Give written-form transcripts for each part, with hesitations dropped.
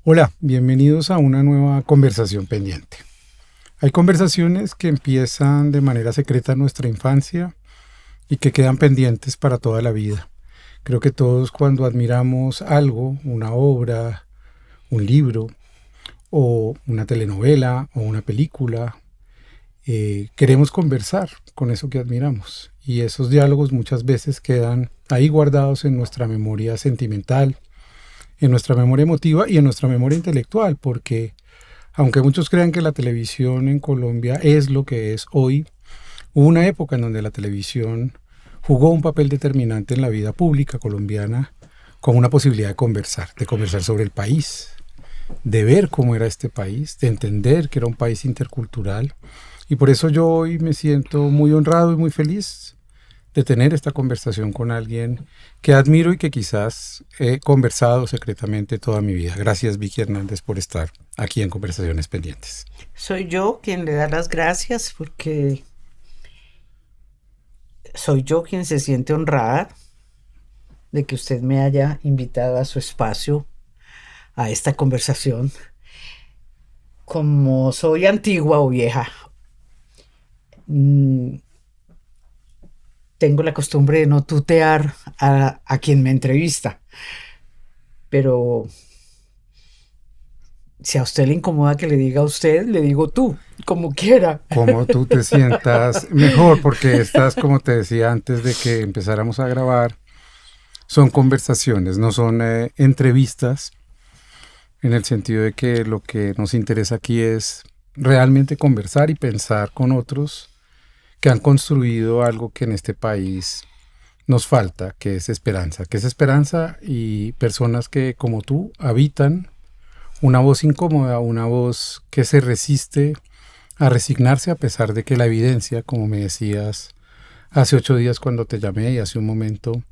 Hola, bienvenidos a una nueva conversación pendiente. Hay conversaciones que empiezan de manera secreta en nuestra infancia y que quedan pendientes para toda la vida. Creo que todos cuando admiramos algo, una obra, un libro o una telenovela o una película, queremos conversar con eso que admiramos. Y esos diálogos muchas veces quedan ahí guardados en nuestra memoria sentimental, en nuestra memoria emotiva y en nuestra memoria intelectual, porque aunque muchos crean que la televisión en Colombia es lo que es hoy, hubo una época en donde la televisión jugó un papel determinante en la vida pública colombiana como una posibilidad de conversar sobre el país, de ver cómo era este país, de entender que era un país intercultural. Y por eso yo hoy me siento muy honrado y muy feliz de tener esta conversación con alguien que admiro y que quizás he conversado secretamente toda mi vida. Gracias, Vicky Hernández, por estar aquí en Conversaciones Pendientes. Soy yo quien le da las gracias porque soy yo quien se siente honrada de que usted me haya invitado a su espacio, a esta conversación. Como soy antigua o vieja, mm, tengo la costumbre de no tutear a quien me entrevista, pero si a usted le incomoda que le diga a usted, le digo tú, como quiera. Como tú te sientas mejor, porque estas, como te decía antes de que empezáramos a grabar, son conversaciones, no son entrevistas, en el sentido de que lo que nos interesa aquí es realmente conversar y pensar con otros que han construido algo que en este país nos falta, que es esperanza y personas que como tú habitan una voz incómoda, una voz que se resiste a resignarse a pesar de que la evidencia, como me decías hace 8 días cuando te llamé y hace un momento,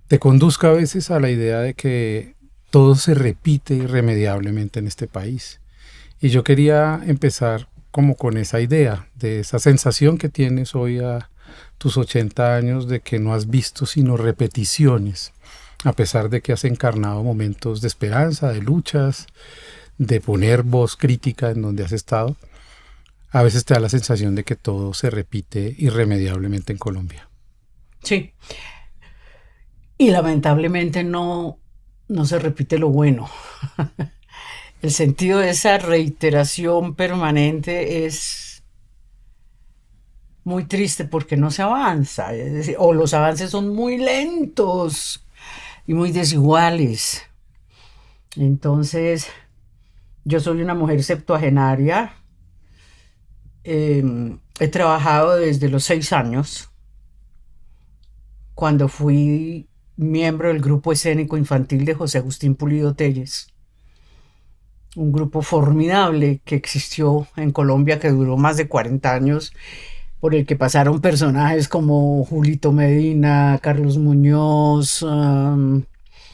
te conduzca a veces a la idea de que todo se repite irremediablemente en este país. Y yo quería empezar como con esa idea, de esa sensación que tienes hoy a tus 80 años de que no has visto sino repeticiones, a pesar de que has encarnado momentos de esperanza, de luchas, de poner voz crítica en donde has estado. A veces te da la sensación de que todo se repite irremediablemente en Colombia. Sí, y lamentablemente no se repite lo bueno. El sentido de esa reiteración permanente es muy triste porque no se avanza, es decir, o los avances son muy lentos y muy desiguales. Entonces, yo soy una mujer septuagenaria, he trabajado desde los 6 años, cuando fui miembro del grupo escénico infantil de José Agustín Pulido Telles, un grupo formidable que existió en Colombia, que duró más de 40 años, por el que pasaron personajes como Julito Medina, Carlos Muñoz,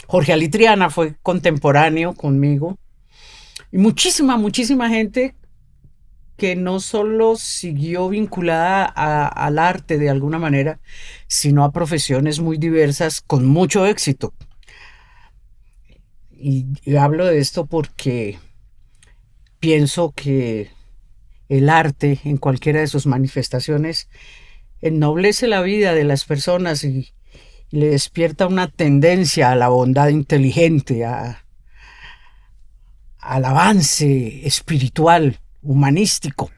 Jorge Alitriana fue contemporáneo conmigo, y muchísima gente que no solo siguió vinculada al arte de alguna manera, sino a profesiones muy diversas con mucho éxito. Y hablo de esto porque pienso que el arte, en cualquiera de sus manifestaciones, ennoblece la vida de las personas y le despierta una tendencia a la bondad inteligente, al avance espiritual, humanístico.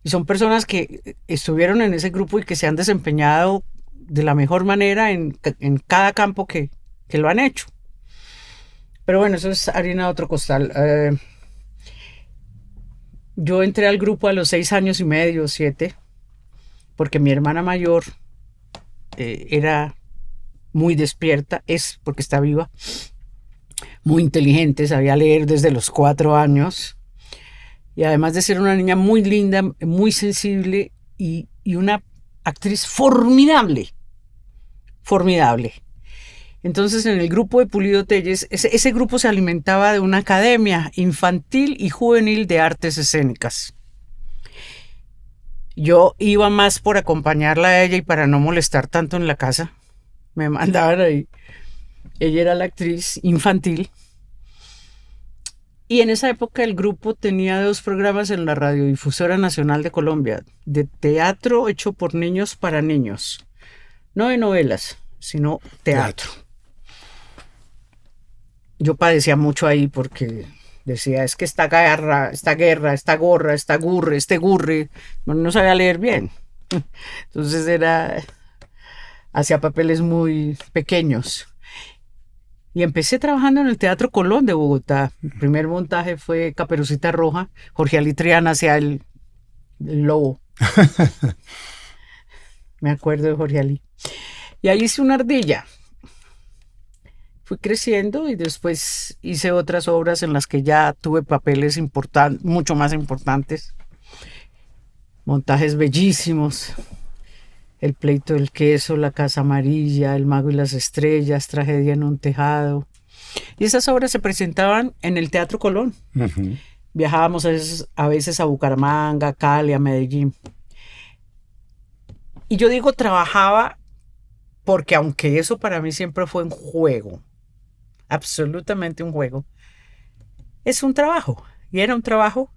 Y son personas que estuvieron en ese grupo y que se han desempeñado de la mejor manera en cada campo que lo han hecho. Pero bueno, eso es harina de otro costal. Yo entré al grupo a los 6 años y medio, 7, porque mi hermana mayor era muy despierta, es porque está viva, muy inteligente, sabía leer desde los 4 años, y además de ser una niña muy linda, muy sensible y una actriz formidable. Entonces, en el grupo de Pulido Telles, ese grupo se alimentaba de una academia infantil y juvenil de artes escénicas. Yo iba más por acompañarla a ella y para no molestar tanto en la casa. Me mandaban ahí. Ella era la actriz infantil Y en esa época el grupo tenía 2 programas en la Radiodifusora Nacional de Colombia, de teatro hecho por niños para niños. No de novelas, sino teatro. Yo padecía mucho ahí porque decía, es que esta guerra, esta gorra, esta gurre, este gurre, no sabía leer bien. Entonces hacía papeles muy pequeños. Y empecé trabajando en el Teatro Colón de Bogotá. El primer montaje fue Caperucita Roja. Jorge Alitriana hacía el lobo. Me acuerdo de Jorge Ali. Y ahí hice una ardilla. Fui creciendo y después hice otras obras en las que ya tuve papeles mucho más importantes. Montajes bellísimos. El pleito del queso, La casa amarilla, El mago y las estrellas, Tragedia en un tejado. Y esas obras se presentaban en el Teatro Colón. Uh-huh. Viajábamos a veces a Bucaramanga, a Cali, a Medellín. Y yo digo trabajaba porque aunque eso para mí siempre fue un juego, absolutamente un juego, es un trabajo. Y era un trabajo,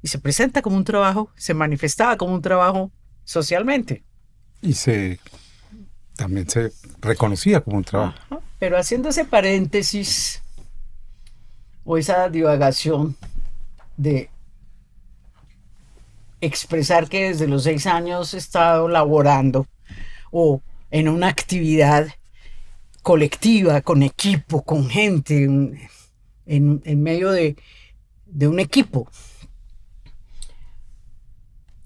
y se presenta como un trabajo, se manifestaba como un trabajo socialmente. Y también se reconocía como un trabajo. Ajá. Pero haciendo ese paréntesis o esa divagación de expresar que desde los 6 años he estado laborando o en una actividad colectiva, con equipo, con gente, en medio de un equipo.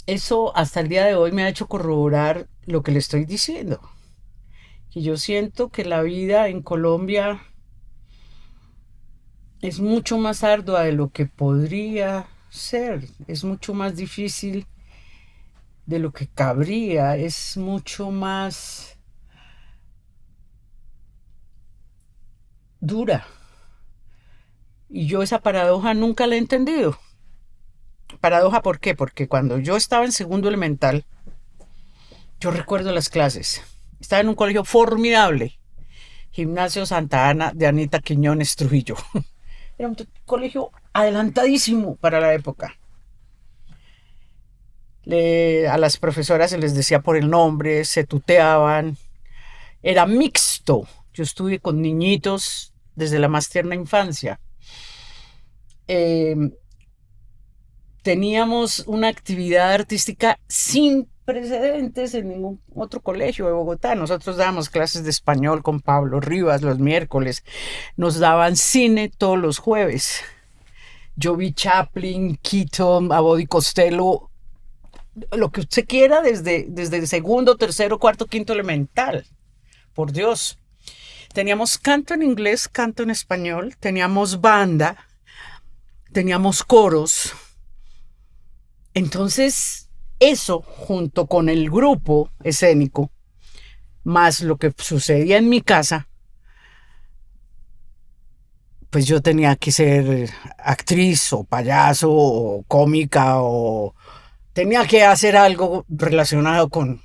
Eso hasta el día de hoy me ha hecho corroborar lo que le estoy diciendo. Que yo siento que la vida en Colombia es mucho más ardua de lo que podría ser. Es mucho más difícil de lo que cabría. Es mucho más dura. Y yo esa paradoja nunca la he entendido. ¿Paradoja por qué? Porque cuando yo estaba en segundo elemental, yo recuerdo las clases. Estaba en un colegio formidable, Gimnasio Santa Ana de Anita Quiñones Trujillo. Era un colegio adelantadísimo para la época. A las profesoras se les decía por el nombre, se tuteaban. Era mixto. Yo estuve con niñitos desde la más tierna infancia. Teníamos una actividad artística sin precedentes en ningún otro colegio de Bogotá. Nosotros dábamos clases de español con Pablo Rivas los miércoles. Nos daban cine todos los jueves. Yo vi Chaplin, Keaton, Abbott y Costello, lo que usted quiera desde el segundo, tercero, cuarto, quinto elemental. Por Dios. Teníamos canto en inglés, canto en español. Teníamos banda. Teníamos coros. Entonces, eso junto con el grupo escénico, más lo que sucedía en mi casa, pues yo tenía que ser actriz o payaso o cómica o tenía que hacer algo relacionado con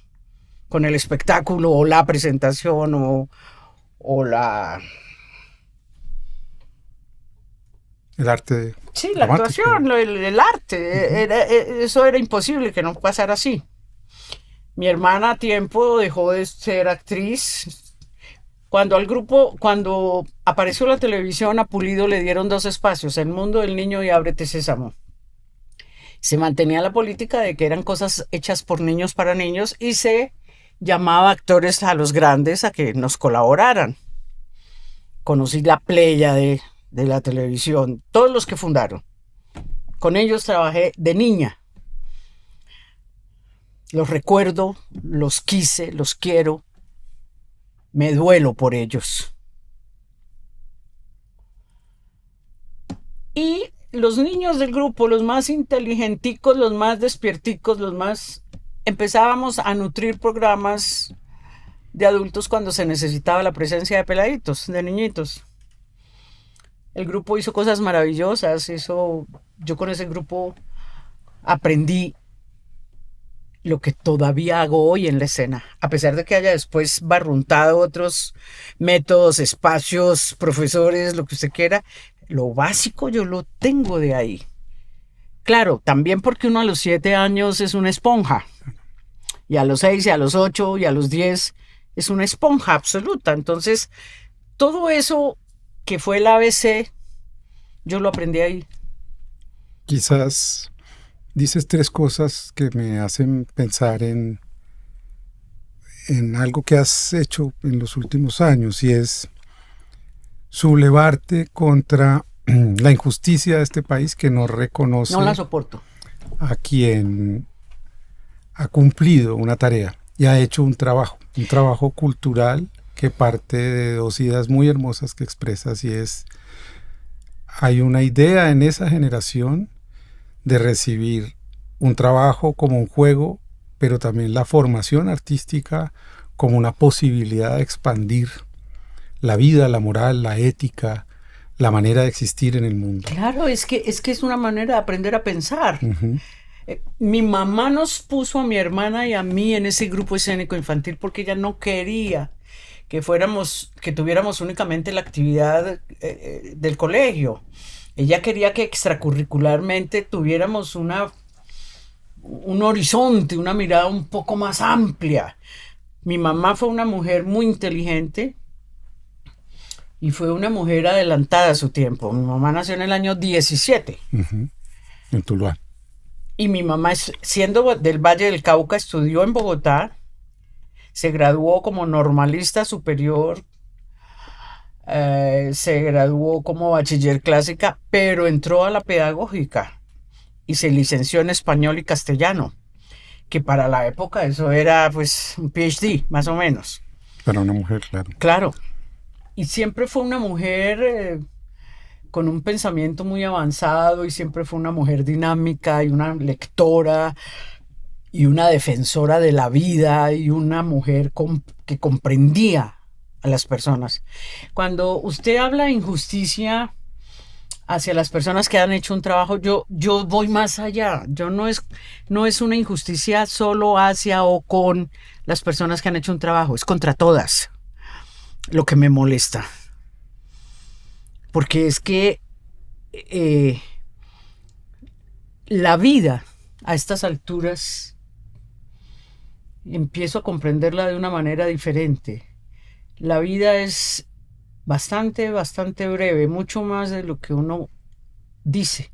el espectáculo o la presentación o la... El arte. Sí, la actuación, el arte. Eso era imposible que no pasara así. Mi hermana a tiempo dejó de ser actriz. Cuando apareció la televisión, a Pulido le dieron 2 espacios, El Mundo del Niño y Ábrete Sésamo. Se mantenía la política de que eran cosas hechas por niños para niños y se llamaba actores a los grandes a que nos colaboraran. Conocí la playa de la televisión, todos los que fundaron. Con ellos trabajé de niña. Los recuerdo, los quise, los quiero. Me duelo por ellos. Y los niños del grupo, los más inteligenticos, los más despierticos, empezábamos a nutrir programas de adultos cuando se necesitaba la presencia de peladitos, de niñitos. El grupo hizo cosas maravillosas. Yo con ese grupo aprendí lo que todavía hago hoy en la escena, a pesar de que haya después barruntado otros métodos, espacios, profesores, lo que usted quiera. lo básico yo lo tengo de ahí. Claro, también porque uno a los 7 años es una esponja, y a los 6, y a los 8, y a los 10 es una esponja absoluta. Entonces, todo eso que fue el ABC, yo lo aprendí ahí. Quizás dices tres cosas que me hacen pensar en algo que has hecho en los últimos años, y es sublevarte contra la injusticia de este país que no reconoce No la soporto. a quien ha cumplido una tarea y ha hecho un trabajo cultural que parte de dos ideas muy hermosas que expresas, y es, hay una idea en esa generación de recibir un trabajo como un juego, pero también la formación artística como una posibilidad de expandir la vida, la moral, la ética, la manera de existir en el mundo. Claro, es que es una manera de aprender a pensar. Uh-huh. Mi mamá nos puso a mi hermana y a mí en ese grupo escénico infantil porque ella no quería que tuviéramos únicamente la actividad del colegio. Ella quería que extracurricularmente tuviéramos un horizonte, una mirada un poco más amplia. Mi mamá fue una mujer muy inteligente y fue una mujer adelantada a su tiempo. Mi mamá nació en el año 17. Uh-huh. En Tuluá. Y mi mamá, siendo del Valle del Cauca, estudió en Bogotá, se graduó como normalista superior, se graduó como bachiller clásica, pero entró a la pedagógica y se licenció en español y castellano, que para la época eso era pues un PhD, más o menos. Para una mujer, claro. Claro. Y siempre fue una mujer con un pensamiento muy avanzado, y siempre fue una mujer dinámica y una lectora y una defensora de la vida, y una mujer que comprendía a las personas. Cuando usted habla de injusticia hacia las personas que han hecho un trabajo, yo voy más allá. Yo no es una injusticia solo hacia o con las personas que han hecho un trabajo, es contra todas lo que me molesta. Porque es que la vida a estas alturas empiezo a comprenderla de una manera diferente. La vida es bastante breve, mucho más de lo que uno dice.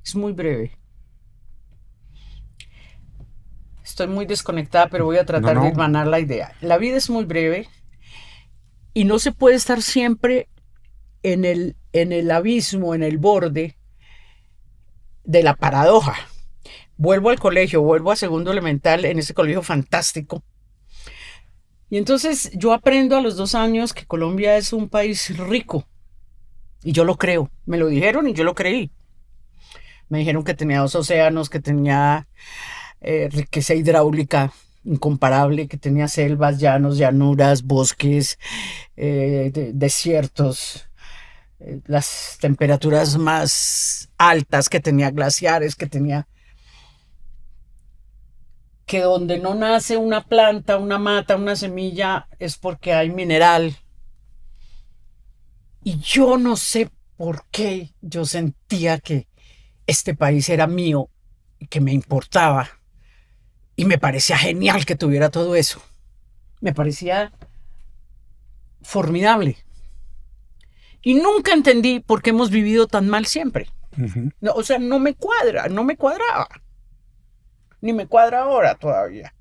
Es muy breve. Estoy muy desconectada, pero voy a tratar de hilvanar la idea. La vida es muy breve y no se puede estar siempre en el abismo, en el borde de la paradoja. Vuelvo al colegio, vuelvo a segundo elemental, en ese colegio fantástico. Y entonces yo aprendo a los 2 años que Colombia es un país rico. Y yo lo creo. Me lo dijeron y yo lo creí. Me dijeron que tenía 2 océanos, que tenía riqueza hidráulica incomparable, que tenía selvas, llanos, llanuras, bosques, desiertos, las temperaturas más altas, que tenía glaciares, que donde no nace una planta, una mata, una semilla, es porque hay mineral. Y yo no sé por qué yo sentía que este país era mío y que me importaba. Y me parecía genial que tuviera todo eso. Me parecía formidable. Y nunca entendí por qué hemos vivido tan mal siempre. Uh-huh. No, o sea, no me cuadraba. Ni me cuadra ahora todavía.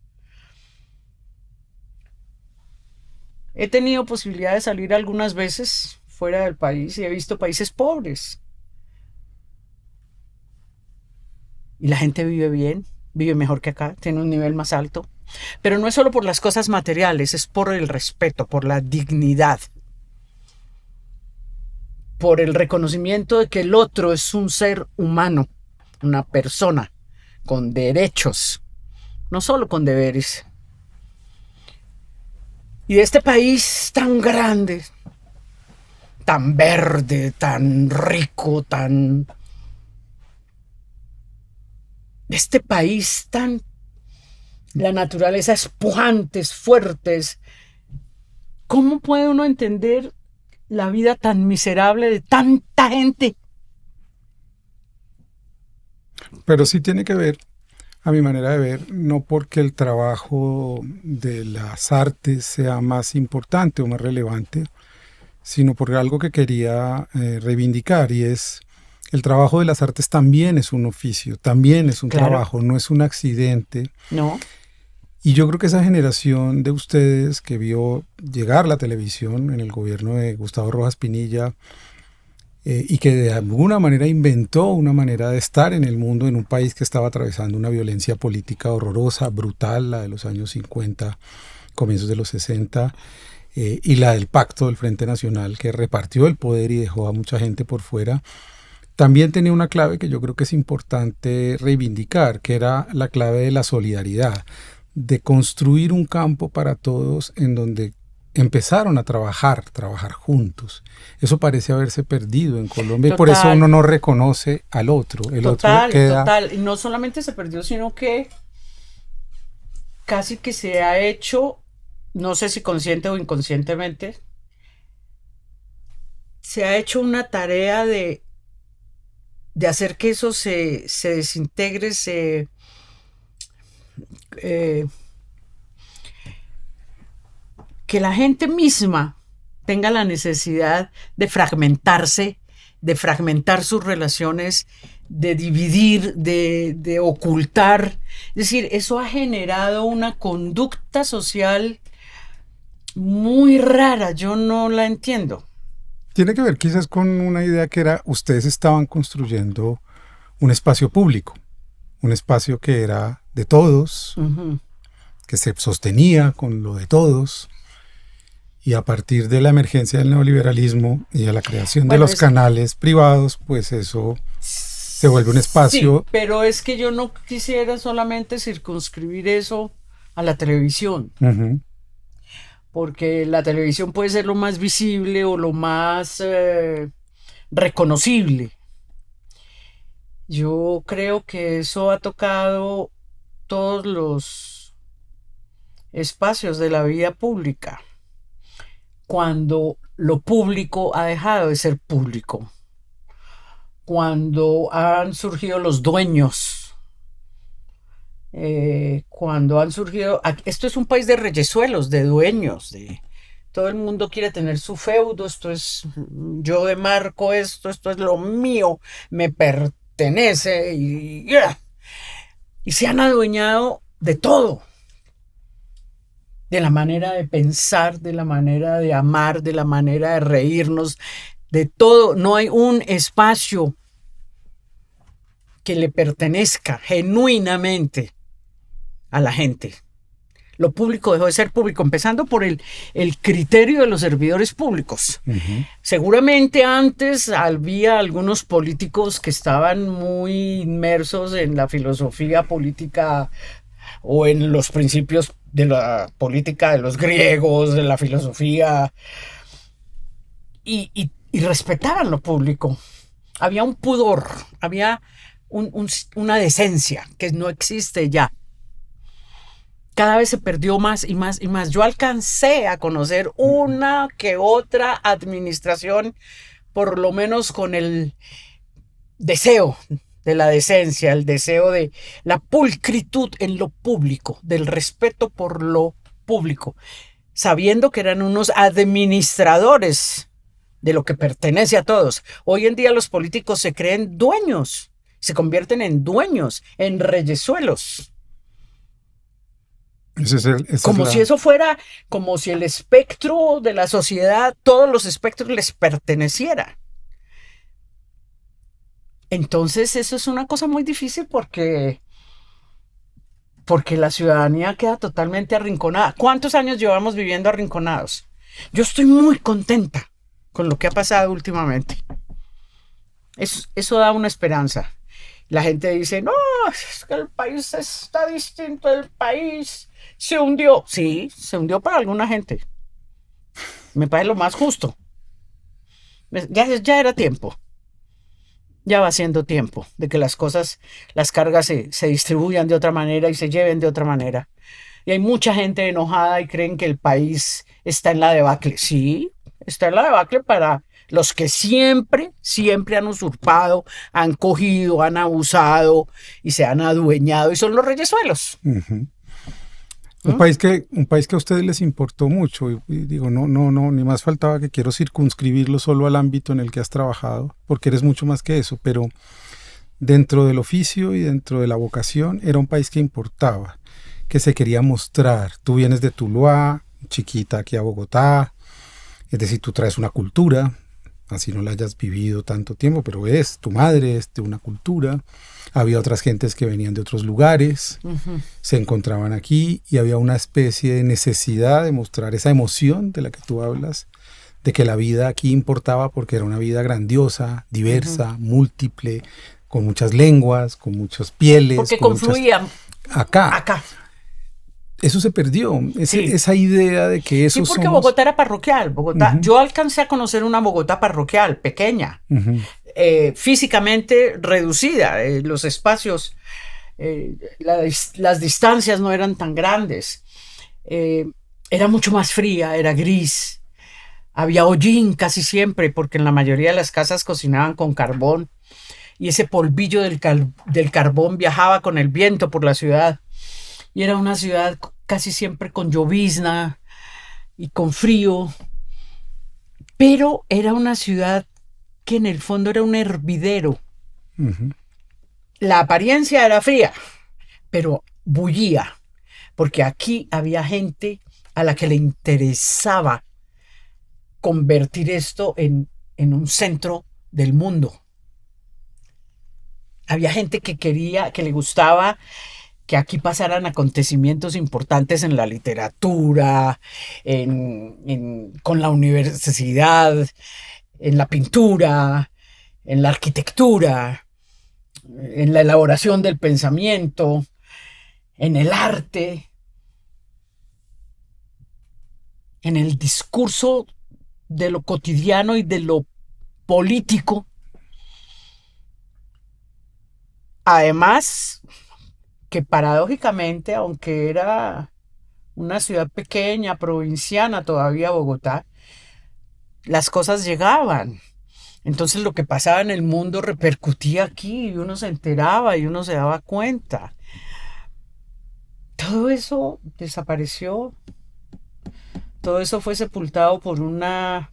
He tenido posibilidad de salir algunas veces fuera del país y he visto países pobres. Y la gente vive bien, vive mejor que acá, tiene un nivel más alto. Pero no es solo por las cosas materiales, es por el respeto, por la dignidad, por el reconocimiento de que el otro es un ser humano, una persona con derechos, no solo con deberes. Y de este país tan grande, tan verde, tan rico, este país tan... La naturaleza es pujante, es fuerte. ¿Cómo puede uno entender la vida tan miserable de tanta gente. Pero sí tiene que ver, a mi manera de ver, no porque el trabajo de las artes sea más importante o más relevante, sino por algo que quería reivindicar, y es el trabajo de las artes también es un oficio, también es un Claro. trabajo, no es un accidente. No, Y yo creo que esa generación de ustedes que vio llegar la televisión en el gobierno de Gustavo Rojas Pinilla, y que de alguna manera inventó una manera de estar en el mundo en un país que estaba atravesando una violencia política horrorosa, brutal, la de los años 50, comienzos de los 60, y la del Pacto del Frente Nacional, que repartió el poder y dejó a mucha gente por fuera, también tenía una clave que yo creo que es importante reivindicar, que era la clave de la solidaridad, de construir un campo para todos en donde empezaron a trabajar juntos. Eso parece haberse perdido en Colombia y por eso total, uno no reconoce al otro. El otro queda... total. Y no solamente se perdió, sino que casi que se ha hecho, no sé si consciente o inconscientemente, se ha hecho una tarea de hacer que eso se desintegre, eh, que la gente misma tenga la necesidad de fragmentarse, de fragmentar sus relaciones, de dividir, de ocultar. Es decir, eso ha generado una conducta social muy rara, yo no la entiendo. Tiene que ver quizás con una idea que era, ustedes estaban construyendo un espacio público, un espacio que era de todos, que se sostenía con lo de todos, y a partir de la emergencia del neoliberalismo y de la creación de los canales privados, pues eso se vuelve un espacio. Sí, pero es que yo no quisiera solamente circunscribir eso a la televisión. Porque la televisión puede ser lo más visible o lo más reconocible. Yo creo que eso ha tocado todos los espacios de la vida pública, cuando lo público ha dejado de ser público, cuando han surgido los dueños, cuando han surgido... Esto es un país de reyesuelos, de dueños, todo el mundo quiere tener su feudo, esto es, yo demarco esto es lo mío, me pertenece, y se han adueñado de todo, de la manera de pensar, de la manera de amar, de la manera de reírnos, de todo. No hay un espacio que le pertenezca genuinamente a la gente. Lo público dejó de ser público, empezando por el criterio de los servidores públicos. Seguramente antes había algunos políticos que estaban muy inmersos en la filosofía política o en los principios de la política de los griegos, de la filosofía, y respetaban lo público. Había un pudor, había una decencia que no existe ya. Cada vez se perdió más y más y más. Yo alcancé a conocer una que otra administración, por lo menos con el deseo de la decencia, el deseo de la pulcritud en lo público, del respeto por lo público, sabiendo que eran unos administradores de lo que pertenece a todos. Hoy en día los políticos se creen dueños, se convierten en dueños, en reyesuelos. Como si eso fuera, como si el espectro de la sociedad, todos los espectros les perteneciera. Entonces eso es una cosa muy difícil porque la ciudadanía queda totalmente arrinconada. ¿Cuántos años llevamos viviendo arrinconados? Yo estoy muy contenta con lo que ha pasado últimamente. Eso da una esperanza. La gente dice, no, es que el país está distinto, el país se hundió. Sí, se hundió para alguna gente. Me parece lo más justo. Ya era tiempo. Ya va siendo tiempo de que las cosas, las cargas se distribuyan de otra manera y se lleven de otra manera. Y hay mucha gente enojada y creen que el país está en la debacle. Sí, está la debacle para los que siempre, siempre han usurpado, han cogido, han abusado y se han adueñado y son los reyesuelos. Uh-huh. Un país que a ustedes les importó mucho, y digo, no, ni más faltaba que quiero circunscribirlo solo al ámbito en el que has trabajado, porque eres mucho más que eso, pero dentro del oficio y dentro de la vocación era un país que importaba, que se quería mostrar. Tú vienes de Tuluá, chiquita aquí a Bogotá, es decir, tú traes una cultura, así no la hayas vivido tanto tiempo, pero tu madre es de una cultura. Había otras gentes que venían de otros lugares, se encontraban aquí y había una especie de necesidad de mostrar esa emoción de la que tú hablas, de que la vida aquí importaba porque era una vida grandiosa, diversa, múltiple, con muchas lenguas, con muchas pieles. Porque confluían acá. Eso se perdió, esa idea de que eso sí, porque Bogotá era parroquial. Bogotá, yo alcancé a conocer una Bogotá parroquial, pequeña, físicamente reducida, los espacios, las distancias no eran tan grandes, era mucho más fría, era gris, había hollín casi siempre, porque en la mayoría de las casas cocinaban con carbón, y ese polvillo del carbón viajaba con el viento por la ciudad. Y era una ciudad casi siempre con llovizna y con frío, pero era una ciudad que en el fondo era un hervidero. La apariencia era fría, pero bullía, porque aquí había gente a la que le interesaba convertir esto en un centro del mundo. Había gente que le gustaba que aquí pasaran acontecimientos importantes en la literatura, con la universidad, en la pintura, en la arquitectura, en la elaboración del pensamiento, en el arte, en el discurso de lo cotidiano y de lo político. Además, que paradójicamente, aunque era una ciudad pequeña, provinciana todavía Bogotá, las cosas llegaban. Entonces lo que pasaba en el mundo repercutía aquí y uno se enteraba y uno se daba cuenta. Todo eso desapareció. Todo eso fue sepultado por una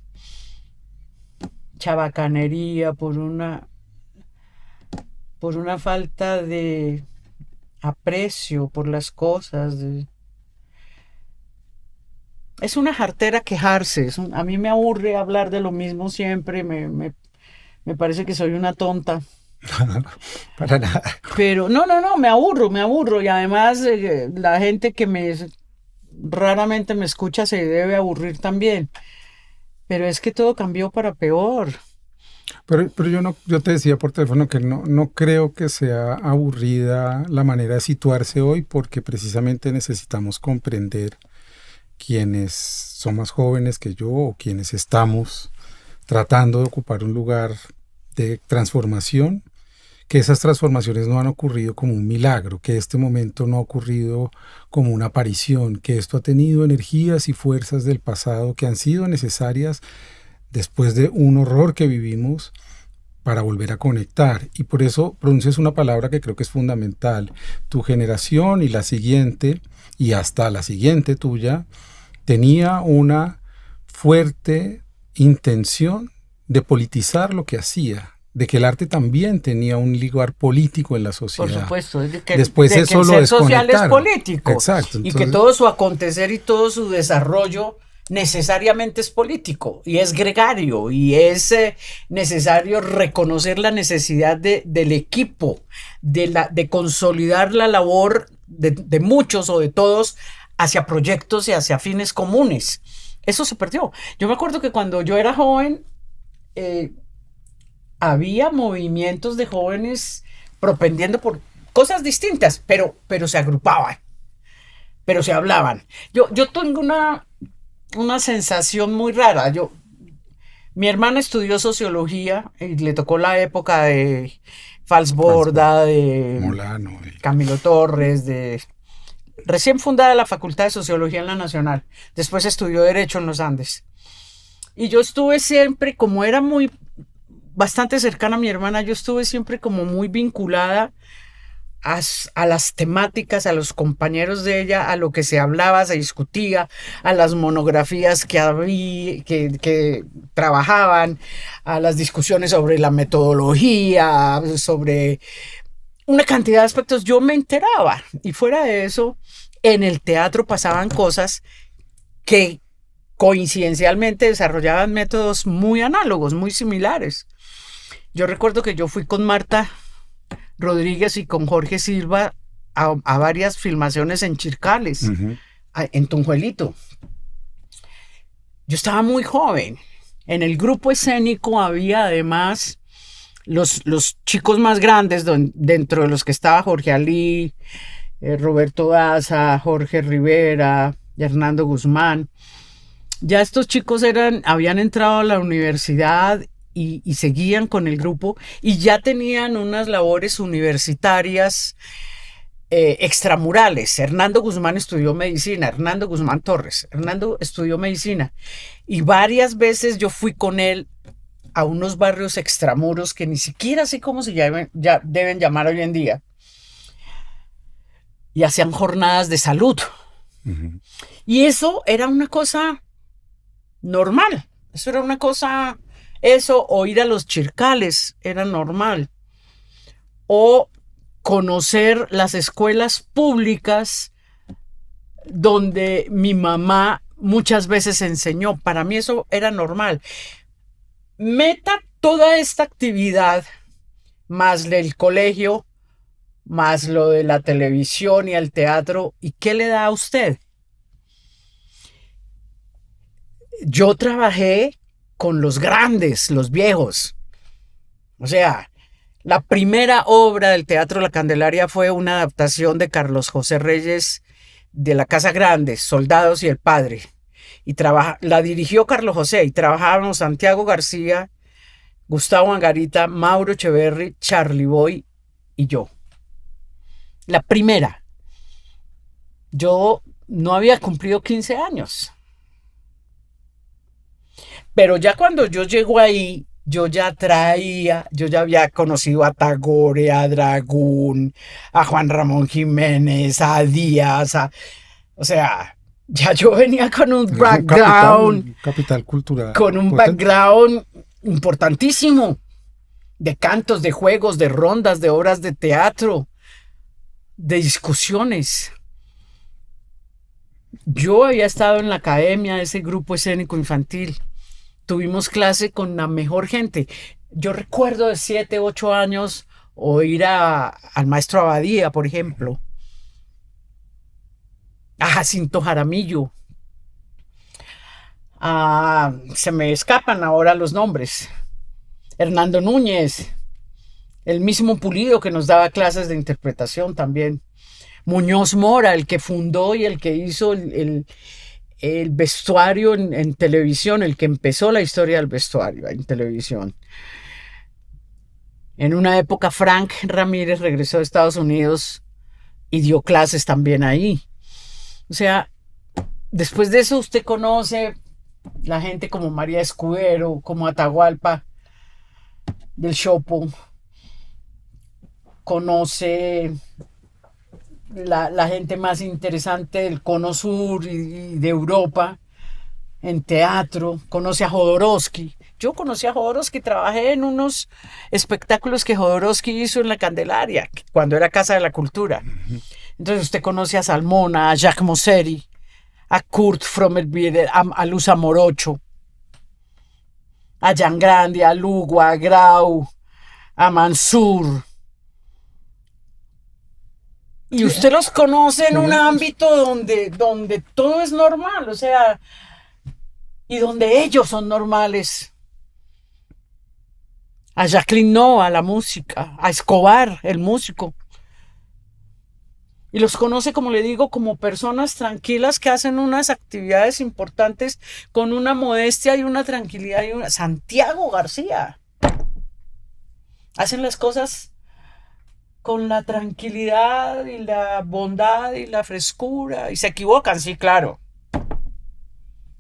chabacanería, por una falta de aprecio por las cosas. Es una jartera quejarse. A mí me aburre hablar de lo mismo siempre. Me parece que soy una tonta. Para nada. Pero no, me aburro. Y además la gente que raramente me escucha se debe aburrir también. Pero es que todo cambió para peor. Pero yo te decía por teléfono que no creo que sea aburrida la manera de situarse hoy, porque precisamente necesitamos comprender quienes son más jóvenes que yo o quienes estamos tratando de ocupar un lugar de transformación, que esas transformaciones no han ocurrido como un milagro, que este momento no ha ocurrido como una aparición, que esto ha tenido energías y fuerzas del pasado que han sido necesarias después de un horror que vivimos para volver a conectar. Y por eso pronuncias una palabra que creo que es fundamental. Tu generación y la siguiente, y hasta la siguiente tuya, tenía una fuerte intención de politizar lo que hacía, de que el arte también tenía un lugar político en la sociedad. Por supuesto, después de eso que lo el ser social es político. Exacto. Entonces, y que todo su acontecer y todo su desarrollo necesariamente es político y es gregario y es necesario reconocer la necesidad del equipo, de consolidar la labor de muchos o de todos hacia proyectos y hacia fines comunes. Eso se perdió. Yo me acuerdo que cuando yo era joven había movimientos de jóvenes propendiendo por cosas distintas, pero se agrupaban, pero se hablaban. Yo tengo una sensación muy rara. Mi hermana estudió sociología y le tocó la época de Falsborda, de Molano, Camilo Torres, de recién fundada la Facultad de Sociología en la Nacional. Después estudió Derecho en los Andes. Y yo estuve siempre, como era muy bastante cercana a mi hermana, yo estuve siempre como muy vinculada a las temáticas, a los compañeros de ella, a lo que se hablaba, se discutía, a las monografías que había, que trabajaban, a las discusiones sobre la metodología, sobre una cantidad de aspectos. Yo me enteraba, y fuera de eso, en el teatro pasaban cosas que coincidencialmente desarrollaban métodos muy análogos, muy similares. Yo recuerdo que yo fui con Marta Rodríguez y con Jorge Silva a varias filmaciones en Chircales, en Tunjuelito. Yo estaba muy joven. En el grupo escénico había además los chicos más grandes, dentro de los que estaba Jorge Alí, Roberto Daza, Jorge Rivera, Hernando Guzmán. Ya estos chicos habían entrado a la universidad y seguían con el grupo y ya tenían unas labores universitarias extramurales. Hernando Guzmán estudió medicina, Hernando Guzmán Torres. Hernando estudió medicina y varias veces yo fui con él a unos barrios extramuros que ni siquiera sé cómo se llaman, ya deben llamar hoy en día, y hacían jornadas de salud. Y eso era una cosa normal. Eso era una cosa... Eso, o ir a los Chircales, era normal. O conocer las escuelas públicas donde mi mamá muchas veces enseñó. Para mí eso era normal. Meta toda esta actividad, más el colegio, más lo de la televisión y el teatro, ¿y qué le da a usted? Yo trabajé con los grandes, los viejos. O sea, la primera obra del Teatro La Candelaria fue una adaptación de Carlos José Reyes de La Casa Grande, Soldados y el Padre. Y la dirigió Carlos José y trabajábamos Santiago García, Gustavo Angarita, Mauro Echeverri, Charlie Boy y yo. La primera. Yo no había cumplido 15 años. Pero ya cuando yo llego ahí, yo ya había conocido a Tagore, a Dragún, a Juan Ramón Jiménez, a Díaz, o sea, ya yo venía con un background, capital cultural, con un background importantísimo de cantos, de juegos, de rondas, de obras de teatro, de discusiones. Yo había estado en la academia de ese grupo escénico infantil. Tuvimos clase con la mejor gente. Yo recuerdo de 7, 8 años oír al maestro Abadía, por ejemplo, a Jacinto Jaramillo. Se me escapan ahora los nombres. Hernando Núñez, el mismo Pulido que nos daba clases de interpretación también. Muñoz Mora, el que fundó y el que hizo el vestuario en televisión, el que empezó la historia del vestuario en televisión. En una época, Frank Ramírez regresó de Estados Unidos y dio clases también ahí. O sea, después de eso usted conoce la gente como María Escudero, como Atahualpa del Chopo, conoce la gente más interesante del Cono Sur y de Europa en teatro, conoce a Jodorowsky. Yo conocí a Jodorowsky, trabajé en unos espectáculos que Jodorowsky hizo en la Candelaria, cuando era Casa de la Cultura. Entonces usted conoce a Salmona, a Jacques Mosseri, a Kurt Frommerbier, a Luz Amorocho, a Jan Grandi, a Lugo, a Grau, a Mansur. Y usted los conoce en un ámbito donde todo es normal, o sea, y donde ellos son normales. A Jacqueline Noa, la música, a Escobar, el músico. Y los conoce, como le digo, como personas tranquilas que hacen unas actividades importantes con una modestia y una tranquilidad. Santiago García. Hacen las cosas con la tranquilidad y la bondad y la frescura. Y se equivocan, sí, claro.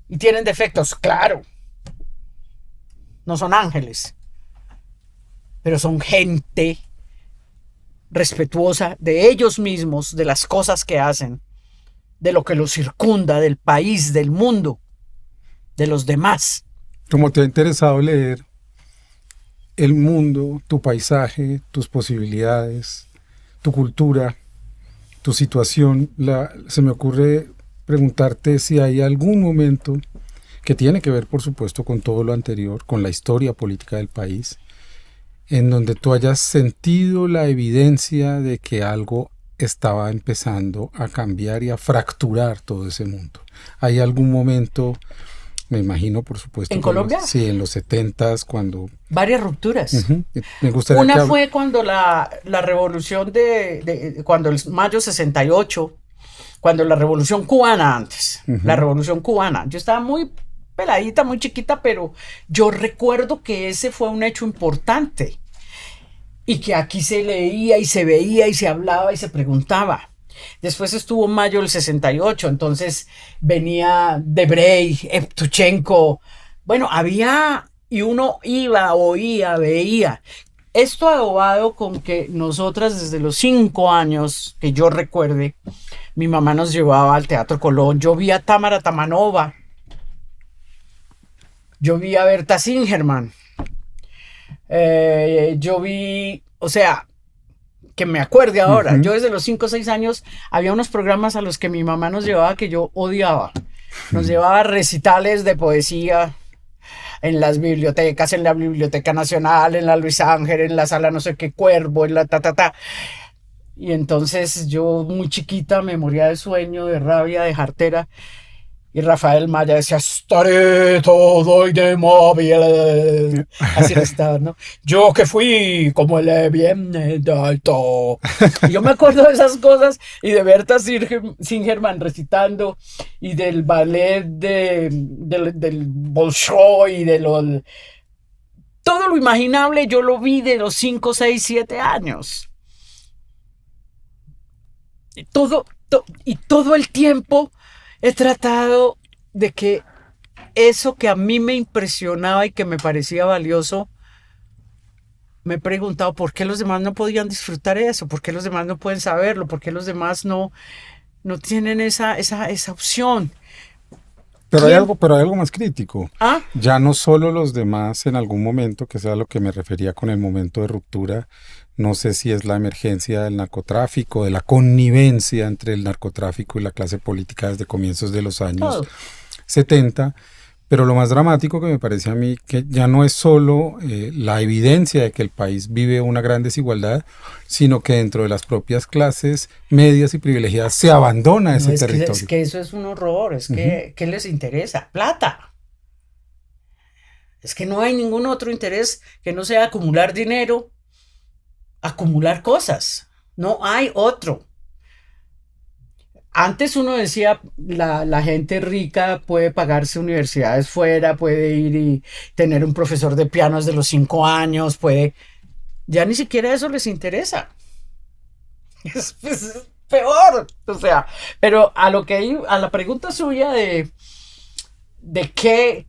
Y tienen defectos, claro. no son ángeles, pero son gente respetuosa de ellos mismos, de las cosas que hacen, de lo que los circunda, del país, del mundo, de los demás. Como te ha interesado leer el mundo, tu paisaje, tus posibilidades, tu cultura, tu situación, se me ocurre preguntarte si hay algún momento que tiene que ver, por supuesto, con todo lo anterior, con la historia política del país, en donde tú hayas sentido la evidencia de que algo estaba empezando a cambiar y a fracturar todo ese mundo. ¿Hay algún momento, me imagino, por supuesto? ¿En Colombia? Sí, en los 70s, cuando... Varias rupturas. Me gustaría Una fue cuando la revolución cuando el mayo 68, cuando la revolución cubana antes, la revolución cubana. Yo estaba muy peladita, muy chiquita, pero yo recuerdo que ese fue un hecho importante y que aquí se leía y se veía y se hablaba y se preguntaba. Después estuvo mayo del 68, entonces venía Debrey, Evtuchenko. Bueno, había, y uno iba, oía, veía. Esto adobado con que nosotras desde los 5 años, que yo recuerde, mi mamá nos llevaba al Teatro Colón. Yo vi a Tamara Tamanova. Yo vi a Berta Singerman. Yo vi, o sea, que me acuerde ahora, yo desde los 5 o 6 años había unos programas a los que mi mamá nos llevaba que yo odiaba. Nos llevaba a recitales de poesía en las bibliotecas, en la Biblioteca Nacional, en la Luis Ángel, en la sala no sé qué Cuervo, en la ta. Y entonces yo muy chiquita me moría de sueño, de rabia, de jartera. Y Rafael Maya decía, estaré todo inmóvil. Así estaba, ¿no? Yo que fui como el viene de alto. Y yo me acuerdo de esas cosas y de Berta Singerman recitando y del ballet del Bolshoi y todo lo imaginable yo lo vi de los 5, 6, 7 años. Y todo el tiempo he tratado de que eso que a mí me impresionaba y que me parecía valioso, me he preguntado por qué los demás no podían disfrutar eso, por qué los demás no pueden saberlo, por qué los demás no tienen esa opción. Pero hay algo más crítico. ¿Ah? Ya no solo los demás en algún momento, que sea a lo que me refería con el momento de ruptura, no sé si es la emergencia del narcotráfico, de la connivencia entre el narcotráfico y la clase política desde comienzos de los años 70, pero lo más dramático que me parece a mí que ya no es solo la evidencia de que el país vive una gran desigualdad, sino que dentro de las propias clases medias y privilegiadas se abandona ese territorio. Es que eso es un horror, es que ¿qué les interesa? Plata. Es que no hay ningún otro interés que no sea acumular dinero, acumular cosas. No hay otro. Antes uno decía, la gente rica puede pagarse universidades fuera, puede ir y tener un profesor de piano desde los 5 años, ya ni siquiera eso les interesa. Es peor. O sea, pero a la pregunta suya de qué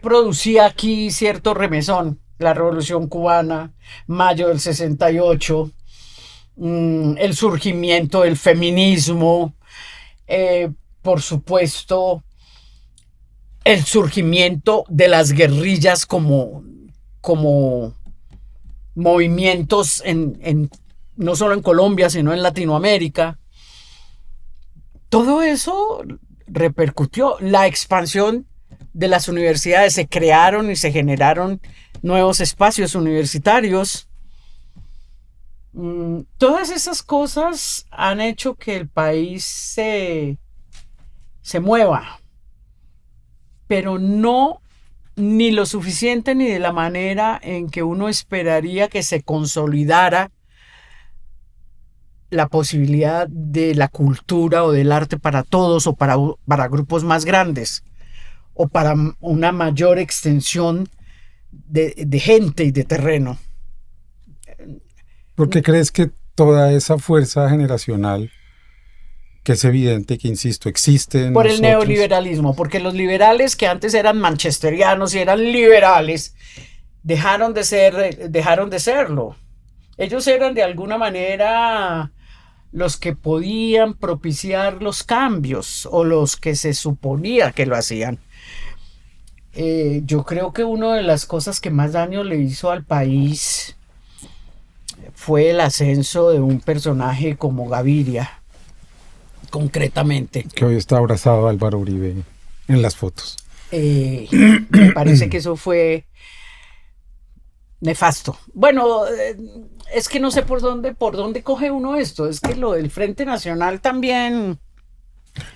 producía aquí cierto remesón, la Revolución Cubana, mayo del 68, el surgimiento del feminismo, por supuesto, el surgimiento de las guerrillas como movimientos no solo en Colombia, sino en Latinoamérica. Todo eso repercutió. La expansión de las universidades, se crearon y se generaron nuevos espacios universitarios. Todas esas cosas han hecho que el país se mueva, pero no ni lo suficiente ni de la manera en que uno esperaría que se consolidara la posibilidad de la cultura o del arte para todos o para grupos más grandes o para una mayor extensión de gente y de terreno. ¿Por qué crees que toda esa fuerza generacional que es evidente que, insisto, existe en por el nosotros. neoliberalismo, porque los liberales que antes eran manchesterianos y eran liberales, dejaron de serlo. Ellos eran de alguna manera los que podían propiciar los cambios o los que se suponía que lo hacían. Yo creo que una de las cosas que más daño le hizo al país fue el ascenso de un personaje como Gaviria, concretamente. Que hoy está abrazado a Álvaro Uribe en las fotos. Me parece que eso fue nefasto. Bueno, es que no sé por dónde coge uno esto. Es que lo del Frente Nacional también.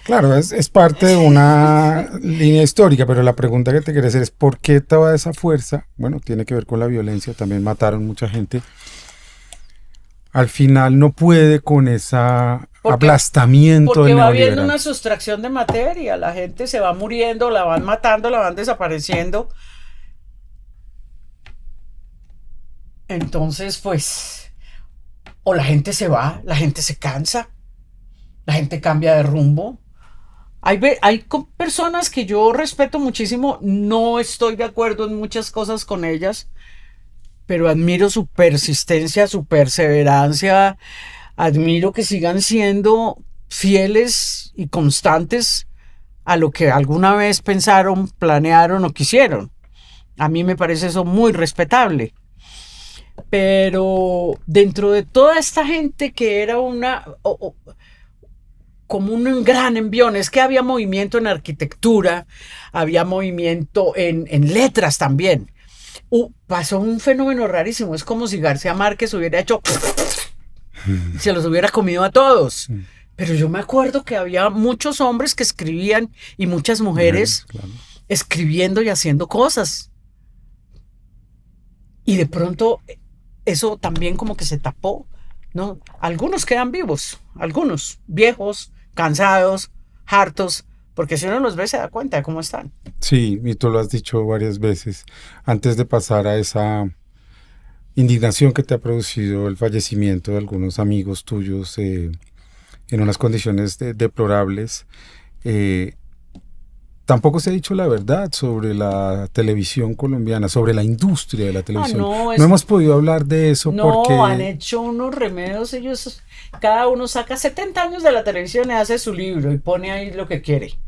Claro, es parte de una línea histórica, pero la pregunta que te quería hacer es ¿por qué toda esa fuerza? Bueno, tiene que ver con la violencia, también mataron mucha gente. Al final no puede con ese aplastamiento porque del va habiendo neoliberal. una sustracción de materia, la gente se va muriendo, la van matando, la van desapareciendo. Entonces, pues, o la gente se va, la gente se cansa, la gente cambia de rumbo. Hay personas que yo respeto muchísimo, no estoy de acuerdo en muchas cosas con ellas, pero admiro su persistencia, su perseverancia, admiro que sigan siendo fieles y constantes a lo que alguna vez pensaron, planearon o quisieron. A mí me parece eso muy respetable. Pero dentro de toda esta gente que era como un gran envión, es que había movimiento en arquitectura, había movimiento en letras también. Pasó un fenómeno rarísimo, es como si García Márquez hubiera hecho se los hubiera comido a todos. Pero yo me acuerdo que había muchos hombres que escribían y muchas mujeres Claro. escribiendo y haciendo cosas. Y de pronto eso también como que se tapó, ¿no? Algunos quedan vivos, algunos viejos, cansados, hartos, porque si uno los ve se da cuenta de cómo están. Sí, y tú lo has dicho varias veces. Antes de pasar a esa indignación que te ha producido el fallecimiento de algunos amigos tuyos en unas condiciones deplorables, tampoco se ha dicho la verdad sobre la televisión colombiana, sobre la industria de la televisión. No hemos podido hablar de eso porque... No, han hecho unos remedios, ellos, cada uno saca 70 años de la televisión y hace su libro y pone ahí lo que quiere.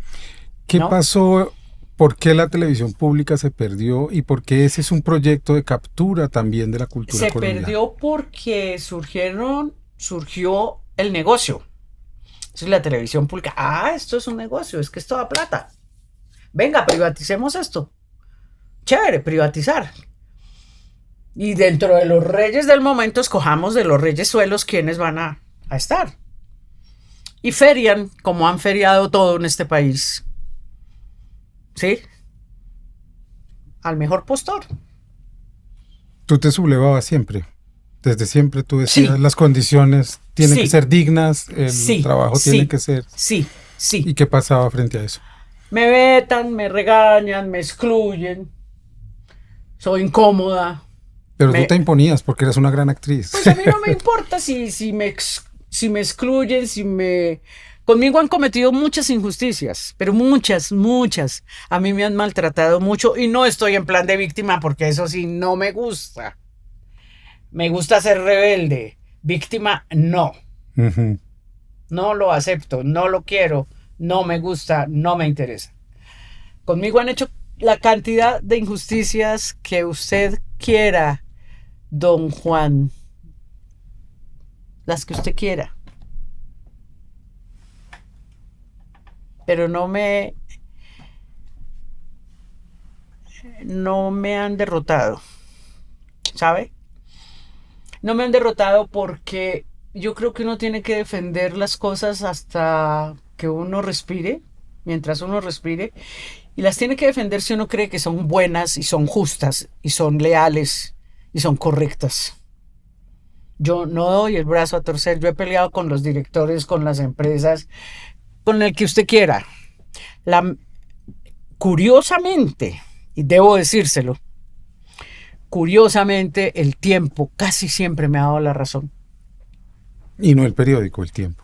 ¿Qué pasó? ¿Por qué la televisión pública se perdió? ¿Y por qué ese es un proyecto de captura también de la cultura colombiana? Se perdió porque surgió el negocio. Entonces la televisión pública, esto es un negocio, es que esto da plata. Venga, privaticemos esto. Chévere, privatizar. Y dentro de los reyes del momento, escojamos de los reyes suelos quiénes van a estar. Y ferian, como han feriado todo en este país. ¿Sí? Al mejor postor. Tú te sublevabas siempre. Desde siempre tú decías, las condiciones tienen que ser dignas, el trabajo tiene que ser... Sí. ¿Y qué pasaba frente a eso? Me vetan, me regañan, me excluyen. Soy incómoda. Pero tú te imponías porque eras una gran actriz. Pues a mí no me importa si me excluyen, Conmigo han cometido muchas injusticias, pero muchas. A mí me han maltratado mucho y no estoy en plan de víctima porque eso sí no me gusta. Me gusta ser rebelde. Víctima, no. Uh-huh. No lo acepto, no lo quiero, no me gusta, no me interesa. Conmigo han hecho la cantidad de injusticias que usted quiera, don Juan. Las que usted quiera. Pero no me han derrotado, ¿sabe? No me han derrotado porque yo creo que uno tiene que defender las cosas hasta que uno respire, mientras uno respire, y las tiene que defender si uno cree que son buenas y son justas y son leales y son correctas. Yo no doy el brazo a torcer, yo he peleado con los directores, con las empresas, con el que usted quiera. Curiosamente, y debo decírselo, curiosamente el tiempo casi siempre me ha dado la razón. Y no el periódico, el tiempo.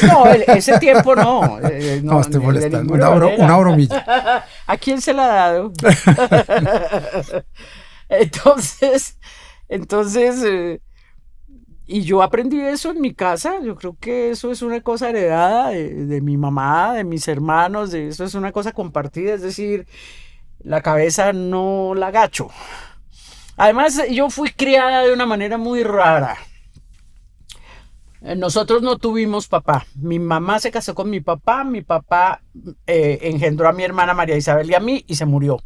No, ese tiempo no. No, No, estoy de molestando. ninguna manera. Una bromilla. ¿A quién se la ha dado? Entonces, entonces, y yo aprendí eso en mi casa. Yo creo que eso es una cosa heredada de mi mamá, de mis hermanos, de eso es una cosa compartida. Es decir, la cabeza no la agacho. Además, yo fui criada de una manera muy rara. Nosotros no tuvimos papá. Mi mamá se casó con mi papá engendró a mi hermana María Isabel y a mí y se murió.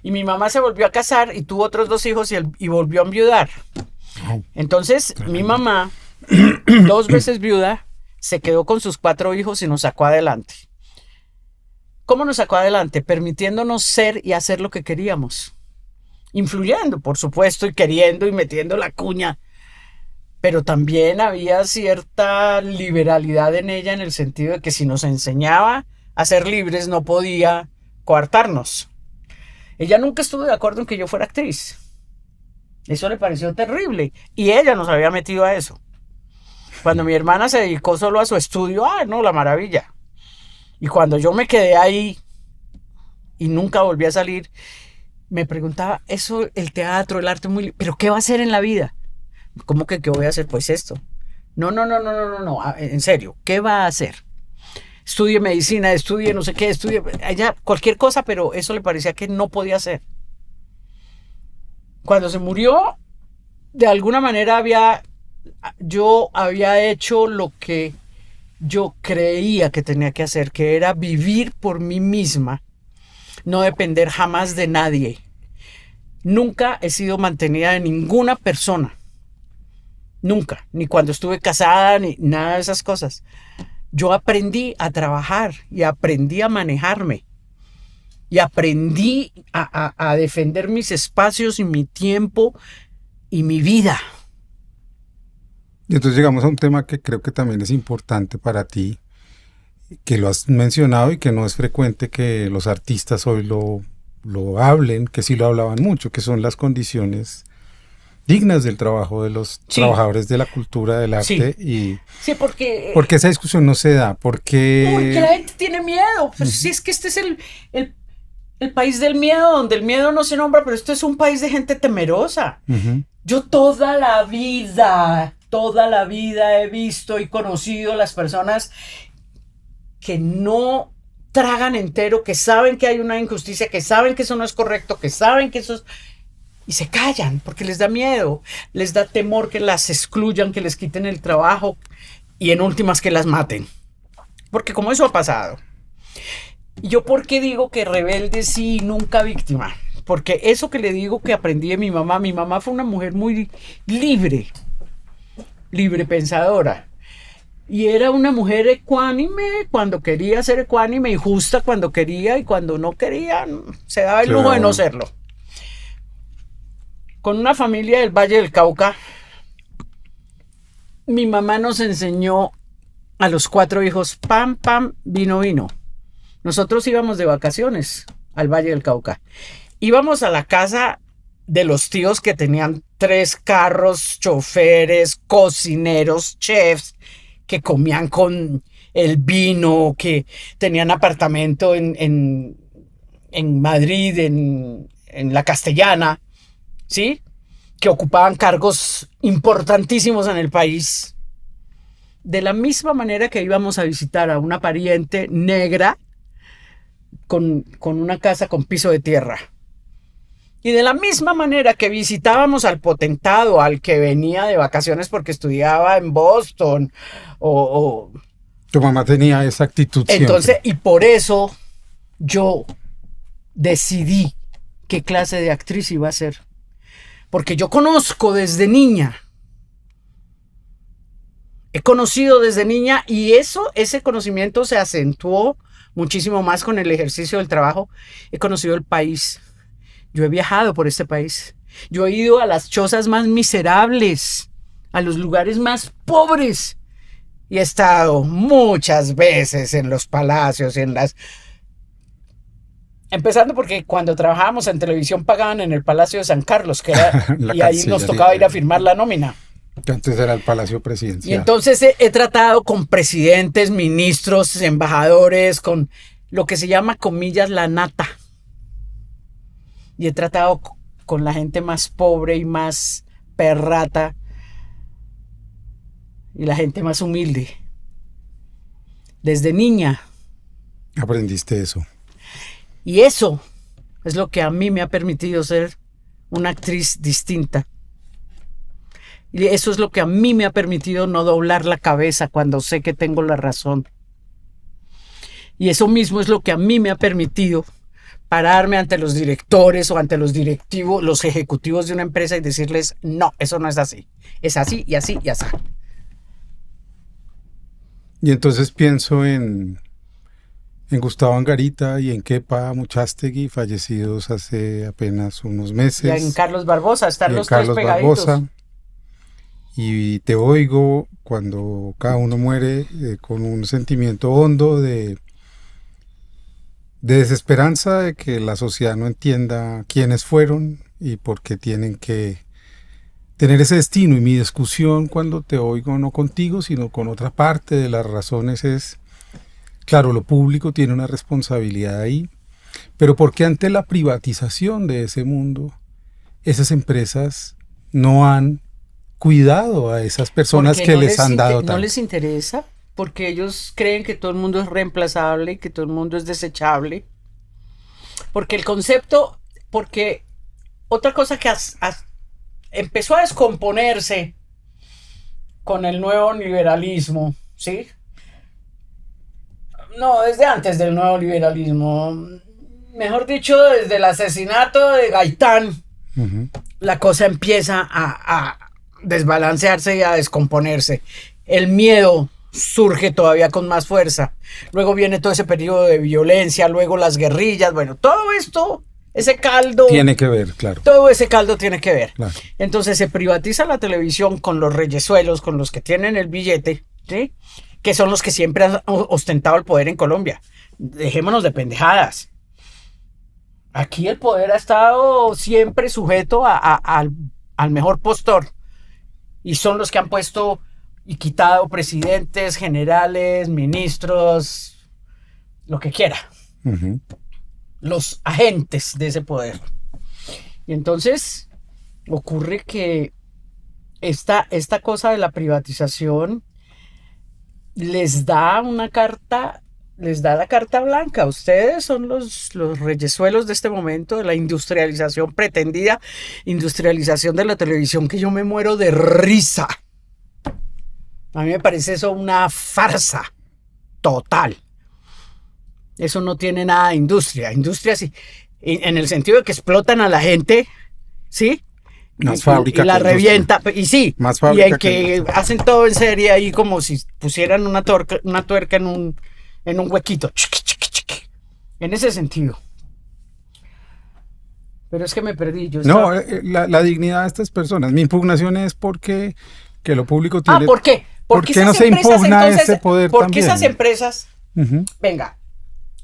Y mi mamá se volvió a casar y tuvo otros 2 hijos y volvió a enviudar. Entonces, mi mamá, 2 veces viuda, se quedó con sus 4 hijos y nos sacó adelante. ¿Cómo nos sacó adelante? Permitiéndonos ser y hacer lo que queríamos. Influyendo, por supuesto, y queriendo y metiendo la cuña. Pero también había cierta liberalidad en ella en el sentido de que si nos enseñaba a ser libres no podía coartarnos. Ella nunca estuvo de acuerdo en que yo fuera actriz. Eso le pareció terrible y ella nos había metido a eso. Cuando mi hermana se dedicó solo a su estudio, no, la maravilla. Y cuando yo me quedé ahí y nunca volví a salir, me preguntaba, eso, el teatro, el arte, ¿pero qué va a hacer en la vida? ¿Cómo que qué voy a hacer? Pues esto. No, en serio, ¿qué va a hacer? Estudie medicina, estudie no sé qué, estudie allá, cualquier cosa, pero eso le parecía que no podía hacer. Cuando se murió, de alguna manera yo había hecho lo que yo creía que tenía que hacer, que era vivir por mí misma, no depender jamás de nadie. Nunca he sido mantenida de ninguna persona. Nunca, ni cuando estuve casada, ni nada de esas cosas. Yo aprendí a trabajar y aprendí a manejarme y aprendí a defender mis espacios y mi tiempo y mi vida. Y entonces llegamos a un tema que creo que también es importante para ti, que lo has mencionado y que no es frecuente que los artistas hoy lo hablen, que sí lo hablaban mucho, que son las condiciones dignas del trabajo de los trabajadores de la cultura, del arte. Sí, porque... Porque esa discusión no se da, porque la gente tiene miedo. Pues si es que este es el país del miedo, donde el miedo no se nombra, pero esto es un país de gente temerosa. Yo toda la vida he visto y conocido las personas que no tragan entero, que saben que hay una injusticia, que saben que eso no es correcto, que saben que eso es... Y se callan porque les da miedo, les da temor que las excluyan, que les quiten el trabajo y en últimas que las maten. Porque como eso ha pasado. ¿Y yo por qué digo que rebelde sí, nunca víctima? Porque eso que le digo que aprendí de mi mamá fue una mujer muy libre pensadora. Y era una mujer ecuánime cuando quería ser ecuánime y justa cuando quería y cuando no quería se daba el lujo de no serlo. Con una familia del Valle del Cauca, mi mamá nos enseñó a los 4 hijos, pan, vino. Nosotros íbamos de vacaciones al Valle del Cauca. Íbamos a la casa de los tíos que tenían 3 carros, choferes, cocineros, chefs, que comían con el vino, que tenían apartamento en Madrid, en La Castellana, ¿sí? Que ocupaban cargos importantísimos en el país. De la misma manera que íbamos a visitar a una pariente negra con una casa con piso de tierra. Y de la misma manera que visitábamos al potentado, al que venía de vacaciones porque estudiaba en Boston Tu mamá tenía esa actitud entonces, siempre. y por eso yo decidí qué clase de actriz iba a ser. Porque yo conozco desde niña. He conocido desde niña y ese conocimiento se acentuó muchísimo más con el ejercicio del trabajo. He conocido el país. Yo he viajado por este país. Yo he ido a las chozas más miserables, a los lugares más pobres. Y he estado muchas veces en los palacios, empezando porque cuando trabajábamos en televisión pagaban en el Palacio de San Carlos, y ahí nos tocaba ir a firmar la nómina. Que antes era el Palacio Y Presidencial. entonces he tratado con presidentes, ministros, embajadores, con lo que se llama, comillas, la nata. Y he tratado con la gente más pobre y más perrata y la gente más humilde. Desde niña. Aprendiste eso. Y eso es lo que a mí me ha permitido ser una actriz distinta. Y eso es lo que a mí me ha permitido no doblar la cabeza cuando sé que tengo la razón. Y eso mismo es lo que a mí me ha permitido pararme ante los directores o ante los directivos, los ejecutivos de una empresa y decirles, no, eso no es así. Es así y así y así. Y entonces pienso en Gustavo Angarita y en Kepa Muchastegui, fallecidos hace apenas unos meses. Y en Carlos Barbosa, están los tres pegaditos. Barbosa. Y te oigo cuando cada uno muere con un sentimiento hondo de desesperanza de que la sociedad no entienda quiénes fueron y por qué tienen que tener ese destino. Y mi discusión cuando te oigo no contigo, sino con otra parte de las razones es, claro, lo público tiene una responsabilidad ahí, pero ¿por qué ante la privatización de ese mundo esas empresas no han cuidado a esas personas que les han dado tanto? No les interesa, porque ellos creen que todo el mundo es reemplazable, que todo el mundo es desechable. Porque el concepto, porque otra cosa que empezó a descomponerse con el nuevo liberalismo, ¿sí? No, desde antes del nuevo liberalismo, mejor dicho, desde el asesinato de Gaitán, la cosa empieza a desbalancearse y a descomponerse. El miedo surge todavía con más fuerza. Luego viene todo ese periodo de violencia, luego las guerrillas. Bueno, todo esto, ese caldo... Tiene que ver, claro. Todo ese caldo tiene que ver. Claro. Entonces se privatiza la televisión con los reyesuelos, con los que tienen el billete, ¿sí? Que son los que siempre han ostentado el poder en Colombia. Dejémonos de pendejadas. Aquí el poder ha estado siempre sujeto al mejor postor. Y son los que han puesto y quitado presidentes, generales, ministros, lo que quiera. Los agentes de ese poder. Y entonces ocurre que esta cosa de la privatización les da una carta, les da la carta blanca. Ustedes son los reyesuelos de este momento, de la industrialización pretendida, industrialización de la televisión, que yo me muero de risa. A mí me parece eso una farsa total. Eso no tiene nada de industria. Industria sí, en el sentido de que explotan a la gente, ¿sí? Más fábrica y la revienta, y sí, más y en que hacen todo en serie ahí como si pusieran una tuerca en un huequito, en ese sentido. Pero es que me perdí. La dignidad de estas personas, mi impugnación es porque que lo público tiene... ¿Por qué? ¿Por qué no se impugna ese poder ¿por también? Qué esas empresas? Venga,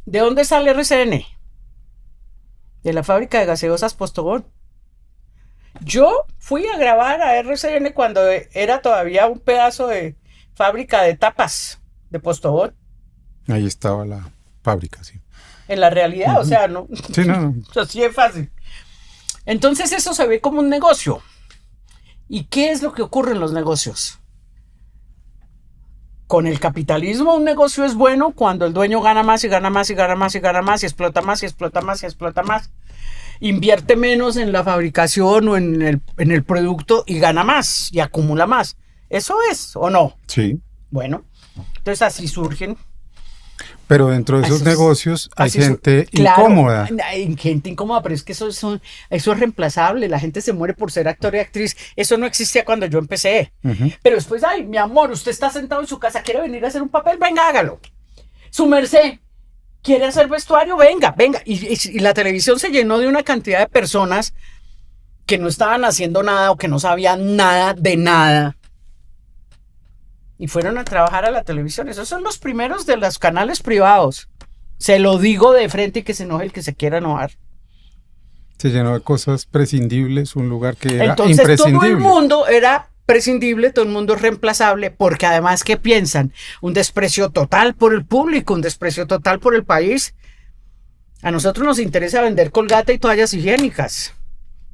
¿de dónde sale RCN? De la fábrica de gaseosas Postobón. Yo fui a grabar a RCN cuando era todavía un pedazo de fábrica de tapas de Postobón. Ahí estaba la fábrica, sí. En la realidad, o sea, no. Sí, no. Así es fácil. Entonces eso se ve como un negocio. ¿Y qué es lo que ocurre en los negocios? Con el capitalismo un negocio es bueno cuando el dueño gana más y gana más y gana más y gana más y explota más y explota más y explota más. Invierte menos en la fabricación o en el producto y gana más y acumula más. ¿Eso es o no? Sí. Bueno, entonces así surgen. Pero dentro de esos negocios hay gente incómoda. Hay gente incómoda, pero es que eso es reemplazable. La gente se muere por ser actor y actriz. Eso no existía cuando yo empecé. Pero después, ay, mi amor, usted está sentado en su casa, ¿quiere venir a hacer un papel? Venga, hágalo. Su merced, ¿quiere hacer vestuario? Venga. Y la televisión se llenó de una cantidad de personas que no estaban haciendo nada o que no sabían nada de nada. Y fueron a trabajar a la televisión. Esos son los primeros de los canales privados. Se lo digo de frente y que se enoje el que se quiera enojar. Se llenó de cosas prescindibles, un lugar que era entonces, imprescindible. Todo el mundo era prescindible, todo el mundo es reemplazable, porque además, ¿qué piensan? Un desprecio total por el público, un desprecio total por el país. A nosotros nos interesa vender Colgate y toallas higiénicas.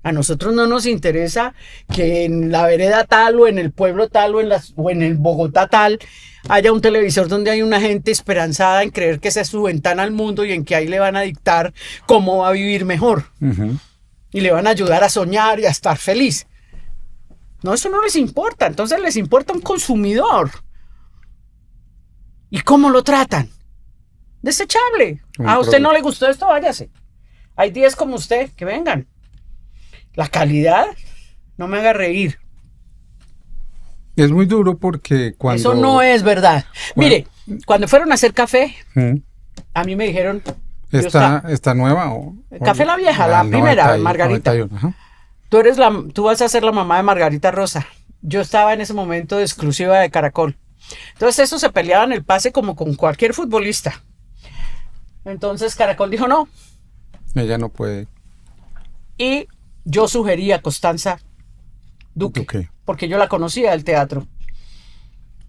A nosotros no nos interesa que en la vereda tal o en el pueblo tal o en el Bogotá tal haya un televisor donde hay una gente esperanzada en creer que esa es su ventana al mundo y en que ahí le van a dictar cómo va a vivir mejor. Y le van a ayudar a soñar y a estar feliz. No, eso no les importa. Entonces les importa un consumidor. ¿Y cómo lo tratan? Desechable. A usted no le gustó esto, váyase. Hay 10 como usted, que vengan. La calidad no me haga reír. Es muy duro porque cuando... Eso no es verdad. Mire, cuando fueron a hacer café, a mí me dijeron... ¿Está nueva o...? Café La Vieja, la primera, Margarita. 91, tú vas a ser la mamá de Margarita Rosa. Yo estaba en ese momento de exclusiva de Caracol. Entonces eso se peleaba en el pase como con cualquier futbolista. Entonces Caracol dijo no. Ella no puede. Y yo sugerí a Constanza Duque. Porque yo la conocía del teatro.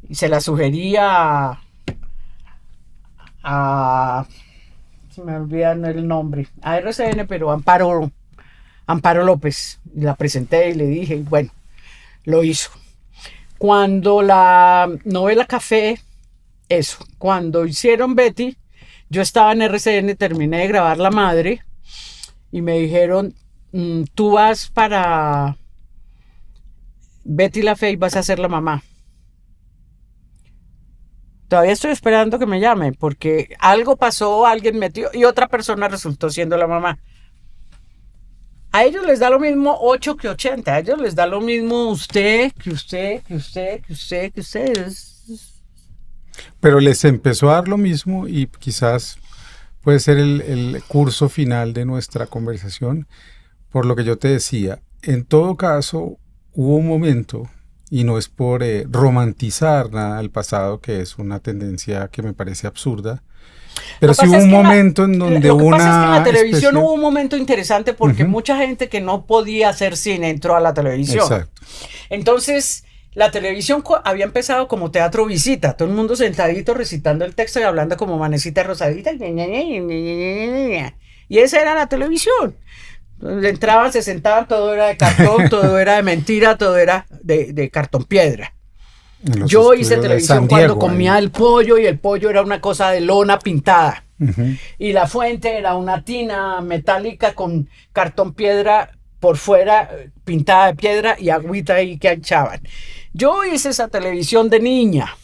Y se la sugería a se me olvidan el nombre, a RCN, pero Amparo López. Y la presenté y le dije, bueno, lo hizo. Cuando la novela Café, cuando hicieron Betty, yo estaba en RCN, terminé de grabar La Madre y me dijeron, tú vas para Betty la Fea y vas a ser la mamá. Todavía estoy esperando que me llamen porque algo pasó, alguien metió y otra persona resultó siendo la mamá. A ellos les da lo mismo 8 que 80, a ellos les da lo mismo usted. Pero les empezó a dar lo mismo y quizás puede ser el curso final de nuestra conversación, por lo que yo te decía. En todo caso, hubo un momento, y no es por romantizar nada del pasado, que es una tendencia que me parece absurda, pero sí hubo un momento en donde lo que pasa es que en la televisión hubo un momento interesante porque mucha gente que no podía hacer cine entró a la televisión. Exacto. Entonces, la televisión había empezado como teatro visita, todo el mundo sentadito recitando el texto y hablando como manecita rosadita. Y esa era la televisión. Entraban, se sentaban, todo era de cartón, todo era de mentira, todo era de cartón piedra. Yo hice televisión cuando comía el pollo y el pollo era una cosa de lona pintada. Y la fuente era una tina metálica con cartón piedra por fuera, pintada de piedra y agüita ahí que echaban. Yo hice esa televisión de niña.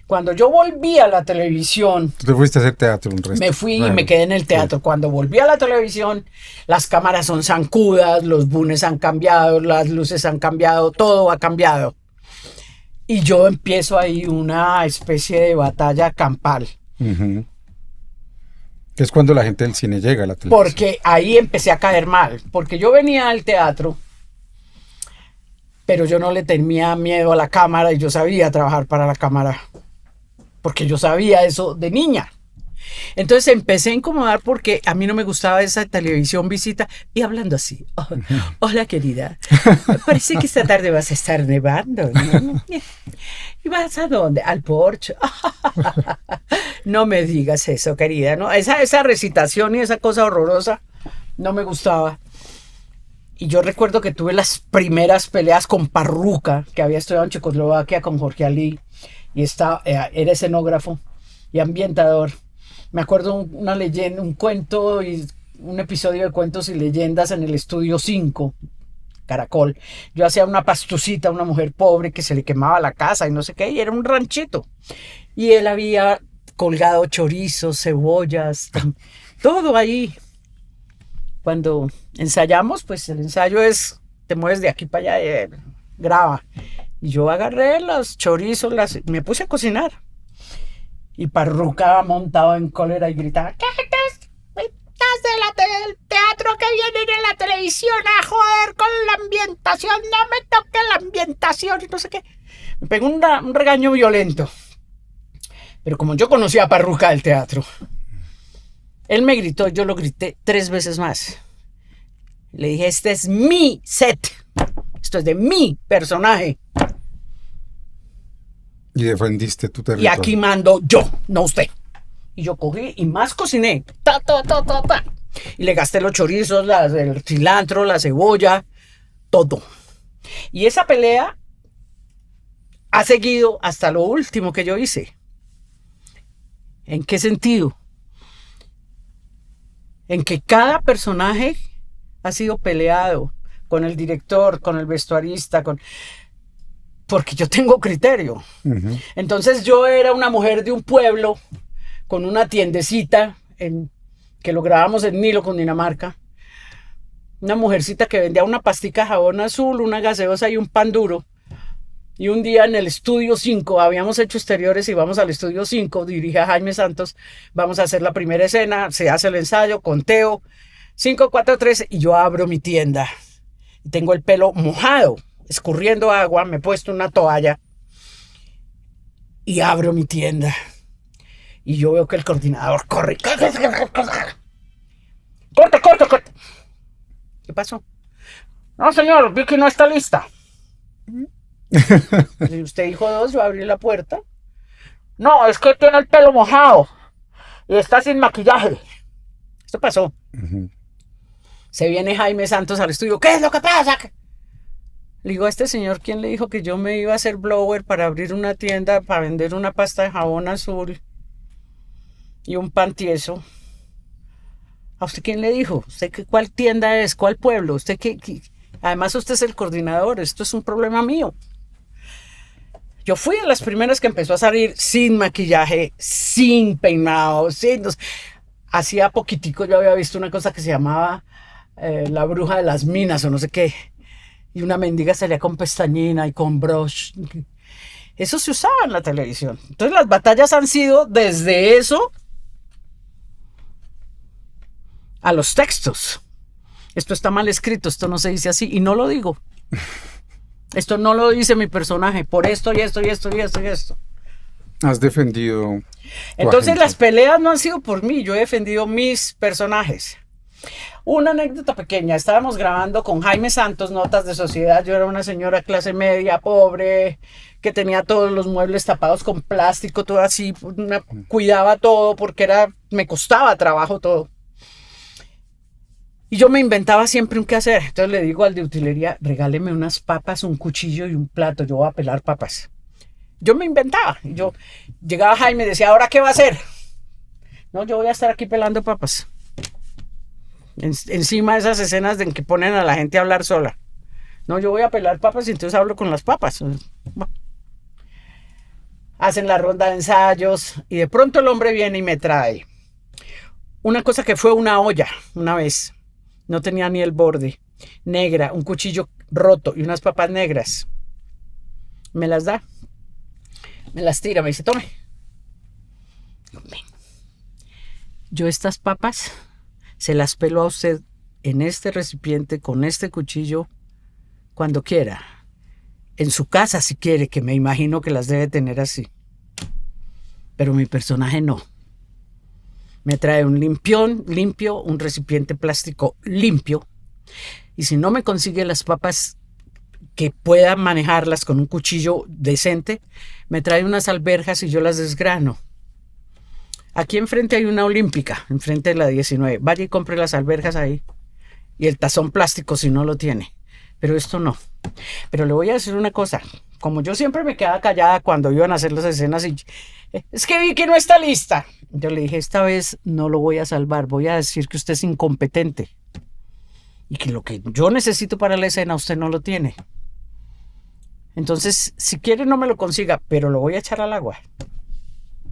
Cuando yo volví a la televisión... ¿Tú te fuiste a hacer teatro un resto? Me fui y me quedé en el teatro. Sí. Cuando volví a la televisión, las cámaras son zancudas, los bunes han cambiado, las luces han cambiado, todo ha cambiado. Y yo empiezo ahí una especie de batalla campal. Es cuando la gente del cine llega a la televisión. Porque ahí empecé a caer mal. Porque yo venía al teatro, pero yo no le tenía miedo a la cámara y yo sabía trabajar para la cámara. Porque yo sabía eso de niña. Entonces empecé a incomodar porque a mí no me gustaba esa televisión visita y hablando así. Oh, hola querida, parece que esta tarde vas a estar nevando, ¿no? ¿Y vas a dónde? Al porche. No me digas eso, querida, ¿no? Esa recitación y esa cosa horrorosa no me gustaba. Y yo recuerdo que tuve las primeras peleas con Parruca, que había estudiado en Checoslovaquia con Jorge Ali, y era escenógrafo y ambientador. Me acuerdo una leyenda, un cuento y un episodio de Cuentos y Leyendas en el Estudio 5, Caracol. Yo hacía una pastucita, una mujer pobre que se le quemaba la casa y no sé qué, y era un ranchito. Y él había colgado chorizos, cebollas, todo ahí. Cuando ensayamos, pues el ensayo es, te mueves de aquí para allá y graba. Y yo agarré los chorizos, me puse a cocinar. Y Parruca montado en cólera y gritaba, ¿qué estás del teatro que vienen en la televisión a joder con la ambientación? No me toque la ambientación y no sé qué. Me pegó un regaño violento. Pero como yo conocía a Parruca del teatro, él me gritó, yo lo grité 3 veces más. Le dije, este es mi set. Esto es de mi personaje. Y defendiste tu Y territorio. aquí mando yo, no usted. Y yo cogí y más cociné. Ta, ta, ta, ta, ta. Y le gasté los chorizos, el cilantro, la cebolla, todo. Y esa pelea ha seguido hasta lo último que yo hice. ¿En qué sentido? En que cada personaje ha sido peleado con el director, con el vestuarista, porque yo tengo criterio. Ujú. Entonces yo era una mujer de un pueblo con una tiendecita que lo grabamos en Nilo, Cundinamarca. Una mujercita que vendía una pastica de jabón azul, una gaseosa y un pan duro. Y un día en el estudio 5, habíamos hecho exteriores y vamos al estudio 5, dirige a Jaime Santos, vamos a hacer la primera escena, se hace el ensayo, conteo, 5, 4, 3, y yo abro mi tienda. Y tengo el pelo mojado, escurriendo agua, me he puesto una toalla y abro mi tienda. Y yo veo que el coordinador corre. ¡Corte, corte, corte! ¿Qué pasó? No, señor, vi que no está lista. Si usted dijo 2, yo abrí la puerta. No, es que tiene el pelo mojado y está sin maquillaje. Esto pasó. Ujú. Se viene Jaime Santos al estudio. ¿Qué es lo que pasa? Le digo a este señor, ¿quién le dijo que yo me iba a hacer blower para abrir una tienda, para vender una pasta de jabón azul y un pan tieso? ¿A usted quién le dijo? ¿Usted cuál tienda es? ¿Cuál pueblo? ¿Usted qué? Además usted es el coordinador. Esto es un problema mío. Yo fui de las primeras que empezó a salir sin maquillaje, sin peinado, hacía poquitico yo había visto una cosa que se llamaba La Bruja de las Minas o no sé qué. Y una mendiga salía con pestañina y con brush. Eso se usaba en la televisión. Entonces las batallas han sido desde eso a los textos. Esto está mal escrito, esto no se dice así. Y no lo digo. Esto no lo dice mi personaje, por esto y esto y esto y esto y esto. Has defendido. Entonces las peleas no han sido por mí, yo he defendido mis personajes. Una anécdota pequeña, estábamos grabando con Jaime Santos, Notas de Sociedad. Yo era una señora clase media, pobre, que tenía todos los muebles tapados con plástico, todo así, cuidaba todo porque me costaba trabajo todo. Y yo me inventaba siempre un qué hacer. Entonces le digo al de utilería, regáleme unas papas, un cuchillo y un plato, yo voy a pelar papas. Yo me inventaba. Y yo llegaba Jaime y decía, ¿ahora qué va a hacer? No, yo voy a estar aquí pelando papas. Encima de esas escenas en que ponen a la gente a hablar sola. No, yo voy a pelar papas y entonces hablo con las papas. Bueno. Hacen la ronda de ensayos y de pronto el hombre viene y me trae una cosa que fue una olla una vez. No tenía ni el borde. Negra, un cuchillo roto y unas papas negras. Me las da. Me las tira, me dice, tome. Yo estas papas se las pelo a usted en este recipiente, con este cuchillo, cuando quiera. En su casa, si quiere, que me imagino que las debe tener así. Pero mi personaje no. Me trae un limpión limpio, un recipiente plástico limpio. Y si no me consigue las papas que pueda manejarlas con un cuchillo decente, me trae unas alberjas y yo las desgrano. Aquí enfrente hay una olímpica, enfrente de la 19. Vaya y compre las alberjas ahí. Y el tazón plástico si no lo tiene. Pero esto no. Pero le voy a decir una cosa. Como yo siempre me quedaba callada cuando iban a hacer las escenas y es que vi que no está lista. Yo le dije, esta vez no lo voy a salvar, voy a decir que usted es incompetente y que lo que yo necesito para la escena usted no lo tiene. Entonces, si quiere no me lo consiga, pero lo voy a echar al agua,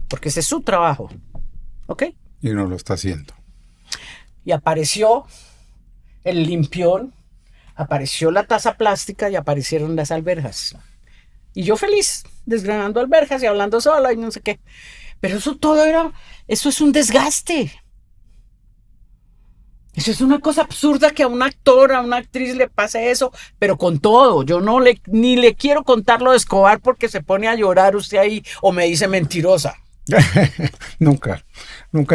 porque ese es su trabajo, ¿ok? Y no lo está haciendo. Y apareció el limpión, apareció la taza plástica y aparecieron las alberjas. Y yo feliz, desgranando alberjas y hablando sola y no sé qué. Pero eso es un desgaste. Eso es una cosa absurda que a un actor, a una actriz le pase eso, pero con todo. Yo ni le quiero contar lo de Escobar porque se pone a llorar usted ahí o me dice mentirosa. Nunca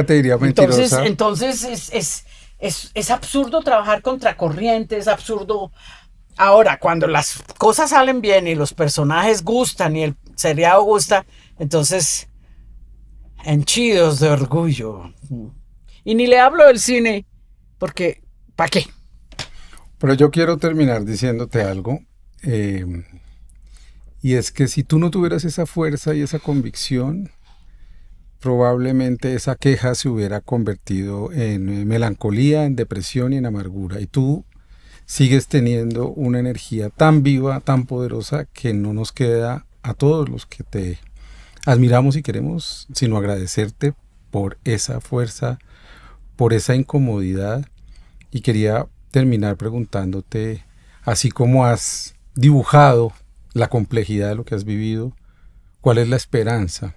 te diría mentirosa. Entonces es absurdo trabajar contra corriente, es absurdo Ahora, cuando las cosas salen bien y los personajes gustan y el seriado gusta, entonces henchidos de orgullo. Y ni le hablo del cine, porque ¿para qué? Pero yo quiero terminar diciéndote algo, eh, y es que si tú no tuvieras esa fuerza y esa convicción, probablemente esa queja se hubiera convertido en melancolía, en depresión y en amargura. Y tú sigues teniendo una energía tan viva, tan poderosa, que no nos queda a todos los que te admiramos y queremos, sino agradecerte por esa fuerza, por esa incomodidad. Y quería terminar preguntándote, así como has dibujado la complejidad de lo que has vivido, ¿cuál es la esperanza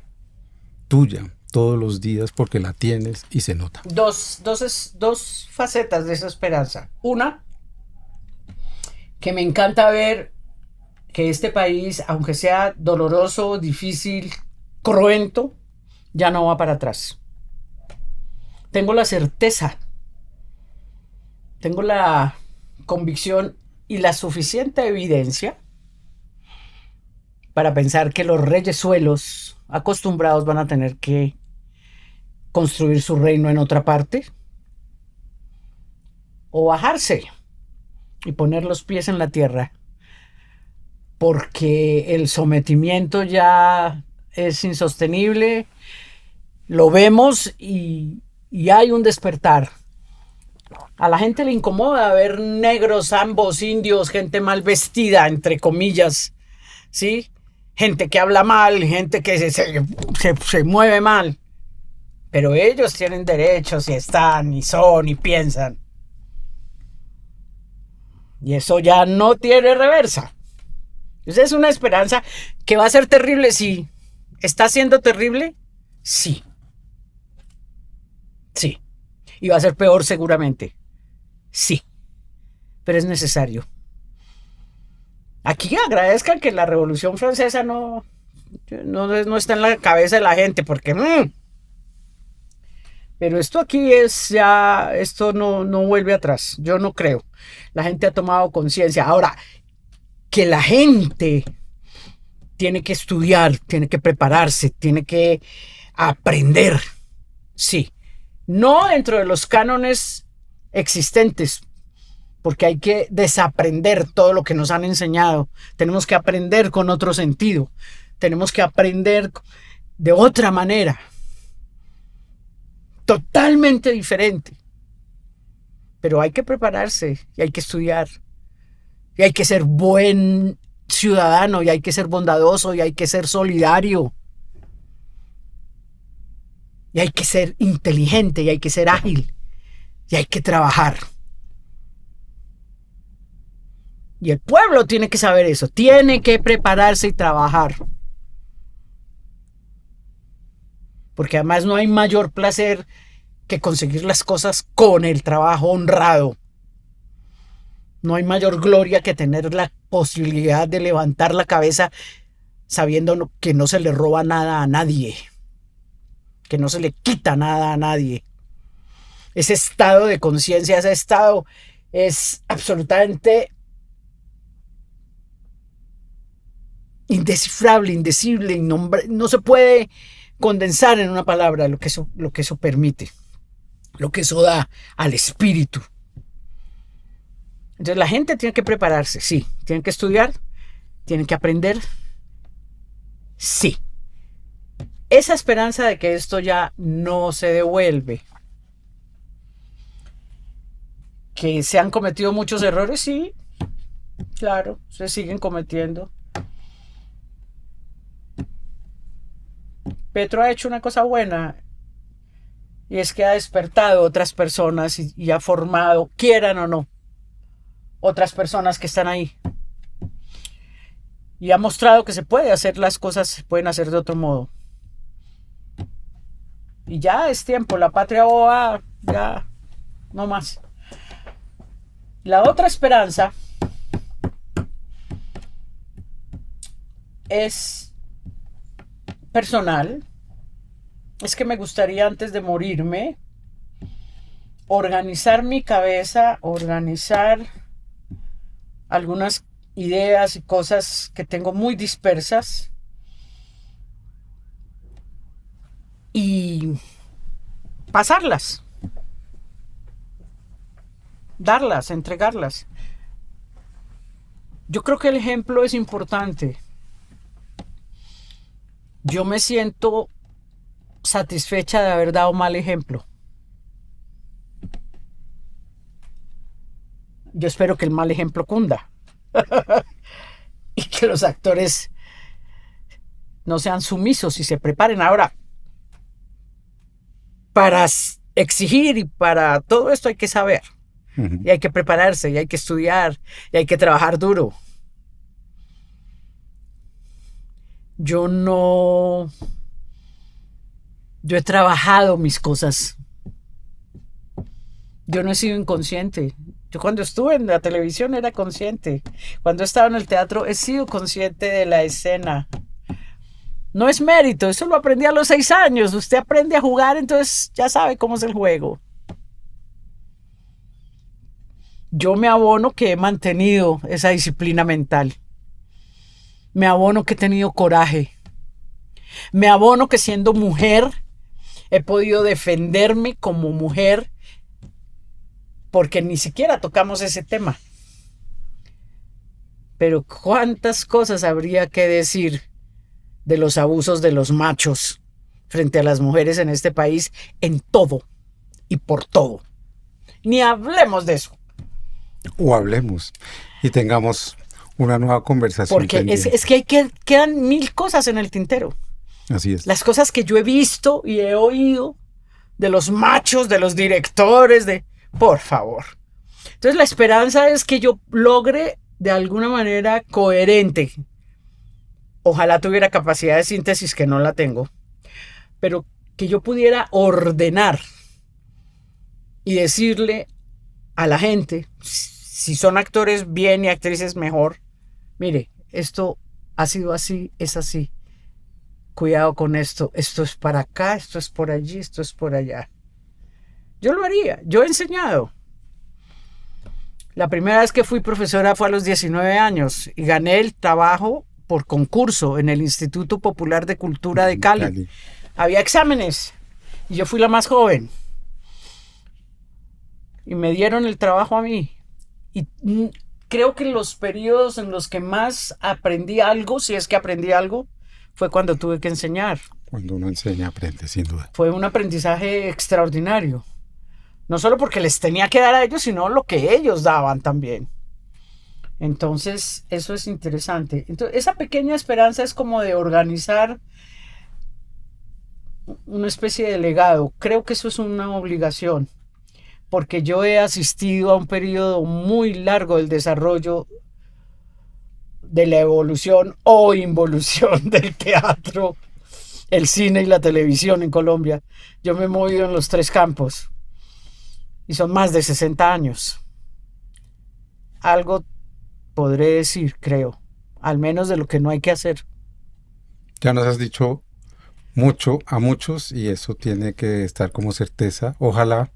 tuya todos los días? Porque la tienes y se nota. Dos facetas de esa esperanza. Una, que me encanta ver que este país, aunque sea doloroso, difícil, cruento, ya no va para atrás. Tengo la certeza, tengo la convicción y la suficiente evidencia para pensar que los reyesuelos acostumbrados van a tener que construir su reino en otra parte o bajarse y poner los pies en la tierra, porque el sometimiento ya es insostenible, lo vemos y hay un despertar. A la gente le incomoda ver negros, ambos, indios, gente mal vestida, entre comillas, ¿sí? Gente que habla mal, gente que se mueve mal. Pero ellos tienen derechos y están, y son, y piensan. Y eso ya no tiene reversa. Esa es una esperanza que va a ser terrible, sí. ¿Está siendo terrible? Sí. Sí. Y va a ser peor seguramente. Sí. Pero es necesario. Aquí agradezcan que la Revolución Francesa no está en la cabeza de la gente, porque... Pero esto aquí es ya... Esto no vuelve atrás. Yo no creo. La gente ha tomado conciencia. Ahora, que la gente tiene que estudiar, tiene que prepararse, tiene que aprender. Sí. No dentro de los cánones existentes, porque hay que desaprender todo lo que nos han enseñado. Tenemos que aprender con otro sentido. Tenemos que aprender de otra manera. Totalmente diferente. Pero hay que prepararse y hay que estudiar. Y hay que ser buen ciudadano y hay que ser bondadoso y hay que ser solidario. Y hay que ser inteligente y hay que ser ágil. Y hay que trabajar. Y el pueblo tiene que saber eso, tiene que prepararse y trabajar. Porque además no hay mayor placer que conseguir las cosas con el trabajo honrado. No hay mayor gloria que tener la posibilidad de levantar la cabeza sabiendo que no se le roba nada a nadie, que no se le quita nada a nadie. Ese estado de conciencia, ese estado es absolutamente indescifrable, indecible, no se puede condensar en una palabra lo que eso permite, lo que eso da al espíritu. Entonces la gente tiene que prepararse, sí, tienen que estudiar, tienen que aprender, sí. Esa esperanza de que esto ya no se devuelve, que se han cometido muchos errores, sí, claro, se siguen cometiendo. Petro ha hecho una cosa buena y es que ha despertado otras personas y ha formado, quieran o no, otras personas que están ahí. Y ha mostrado que se puede hacer las cosas, se pueden hacer de otro modo. Y ya es tiempo, la patria boba, ya no más. La otra esperanza es personal. Es que me gustaría antes de morirme organizar mi cabeza, organizar algunas ideas y cosas que tengo muy dispersas y pasarlas, darlas, entregarlas. Yo creo que el ejemplo es importante. Yo me siento satisfecha de haber dado mal ejemplo. Yo espero que el mal ejemplo cunda y que los actores no sean sumisos y se preparen. Ahora, para exigir y para todo esto hay que saber. Y hay que prepararse, y hay que estudiar, y hay que trabajar duro. Yo he trabajado mis cosas. Yo no he sido inconsciente. Yo cuando estuve en la televisión era consciente. Cuando he estado en el teatro he sido consciente de la escena. No es mérito, eso lo aprendí a los 6 años. Usted aprende a jugar, entonces ya sabe cómo es el juego. Yo me abono que he mantenido esa disciplina mental. Me abono que he tenido coraje. Me abono que siendo mujer he podido defenderme como mujer porque ni siquiera tocamos ese tema. Pero cuántas cosas habría que decir de los abusos de los machos frente a las mujeres en este país en todo y por todo. Ni hablemos de eso. O hablemos y tengamos una nueva conversación. Porque es que quedan 1000 cosas en el tintero. Así es. Las cosas que yo he visto y he oído de los machos, de los directores, por favor. Entonces la esperanza es que yo logre de alguna manera coherente. Ojalá tuviera capacidad de síntesis, que no la tengo, pero que yo pudiera ordenar y decirle a la gente, si son actores bien y actrices mejor, mire, esto ha sido así, es así. Cuidado con esto es para acá, esto es por allí, esto es por allá. Yo lo haría, yo he enseñado. La primera vez que fui profesora fue a los 19 años y gané el trabajo por concurso en el Instituto Popular de Cultura de Cali. Había exámenes y yo fui la más joven. Y me dieron el trabajo a mí. Y creo que los periodos en los que más aprendí algo, si es que aprendí algo, fue cuando tuve que enseñar. Cuando uno enseña, aprende, sin duda. Fue un aprendizaje extraordinario. No solo porque les tenía que dar a ellos, sino lo que ellos daban también. Entonces, eso es interesante. Entonces, esa pequeña esperanza es como de organizar una especie de legado. Creo que eso es una obligación, porque yo he asistido a un periodo muy largo del desarrollo de la evolución o involución del teatro, el cine y la televisión en Colombia. Yo me he movido en los 3 campos y son más de 60 años. Algo podré decir, creo, al menos de lo que no hay que hacer. Ya nos has dicho mucho a muchos y eso tiene que estar como certeza. Ojalá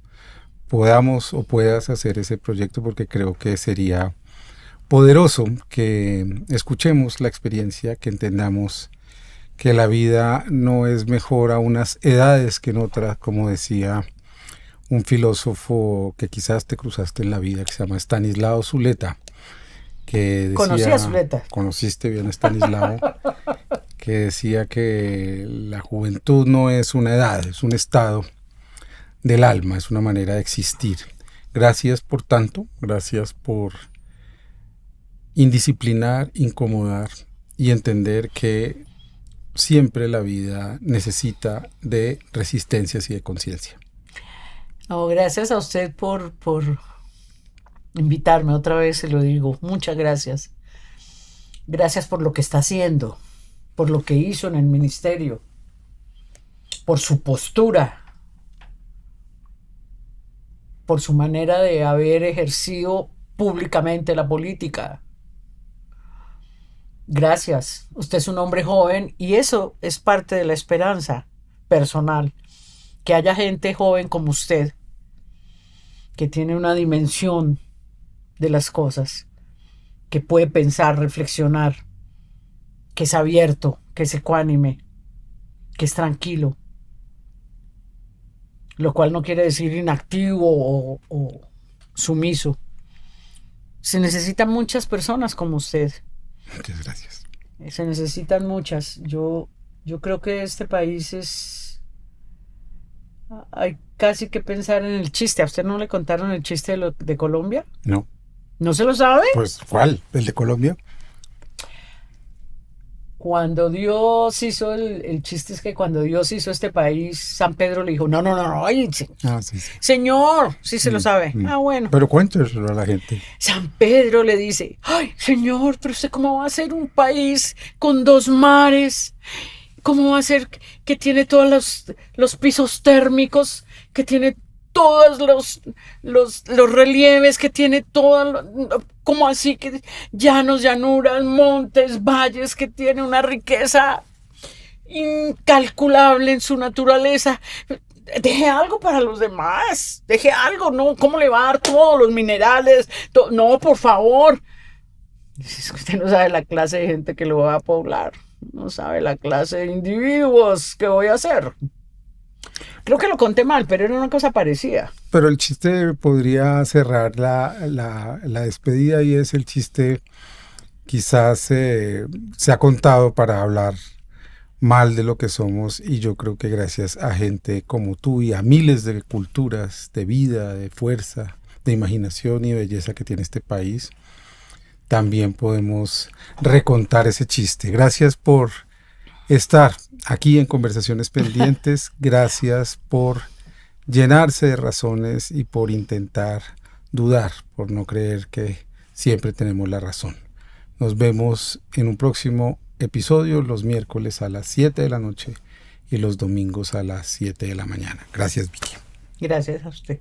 podamos o puedas hacer ese proyecto, porque creo que sería poderoso que escuchemos la experiencia, que entendamos que la vida no es mejor a unas edades que en otras, como decía un filósofo que quizás te cruzaste en la vida, que se llama Stanislao Zuleta, que decía, Conocí a Zuleta. Conociste bien a Stanislao, que decía que la juventud no es una edad, es un estado del alma, es una manera de existir. Gracias por tanto, gracias por indisciplinar, incomodar y entender que siempre la vida necesita de resistencias y de conciencia. No, gracias a usted por invitarme otra vez, se lo digo. Muchas gracias. Gracias por lo que está haciendo, por lo que hizo en el ministerio, por su postura, por su manera de haber ejercido públicamente la política. Gracias. Usted es un hombre joven y eso es parte de la esperanza personal. Que haya gente joven como usted que tiene una dimensión de las cosas que puede pensar, reflexionar, que es abierto, que es ecuánime, que es tranquilo. Lo cual no quiere decir inactivo o sumiso. Se necesitan muchas personas como usted. Muchas gracias. Se necesitan muchas. Yo creo que este país es... Hay casi que pensar en el chiste. ¿A usted no le contaron el chiste de Colombia? No. ¿No se lo sabe? Pues, ¿cuál? ¿El de Colombia? Cuando Dios hizo el chiste es que cuando Dios hizo este país, San Pedro le dijo, no, ay, Sí, sí. señor, sí se lo sabe. Bueno. Pero cuénteselo a la gente. San Pedro le dice, ay, señor, pero usted cómo va a ser un país con 2 mares, cómo va a ser que tiene todos los pisos térmicos, que tiene todos los relieves, que tiene todo, como así, que llanos, llanuras, montes, valles, que tiene una riqueza incalculable en su naturaleza. Deje algo para los demás, deje algo, ¿no? ¿Cómo le va a dar todos los minerales? No, por favor. Es que usted no sabe la clase de gente que lo va a poblar, no sabe la clase de individuos que voy a hacer. Creo que lo conté mal, pero era una cosa parecida. Pero el chiste podría cerrar la despedida y es el chiste quizás se ha contado para hablar mal de lo que somos y yo creo que gracias a gente como tú y a miles de culturas, de vida, de fuerza, de imaginación y belleza que tiene este país, también podemos recontar ese chiste. Gracias por estar aquí en Conversaciones Pendientes, gracias por llenarse de razones y por intentar dudar, por no creer que siempre tenemos la razón. Nos vemos en un próximo episodio los miércoles a las 7 de la noche y los domingos a las 7 de la mañana. Gracias, Vicky. Gracias a usted.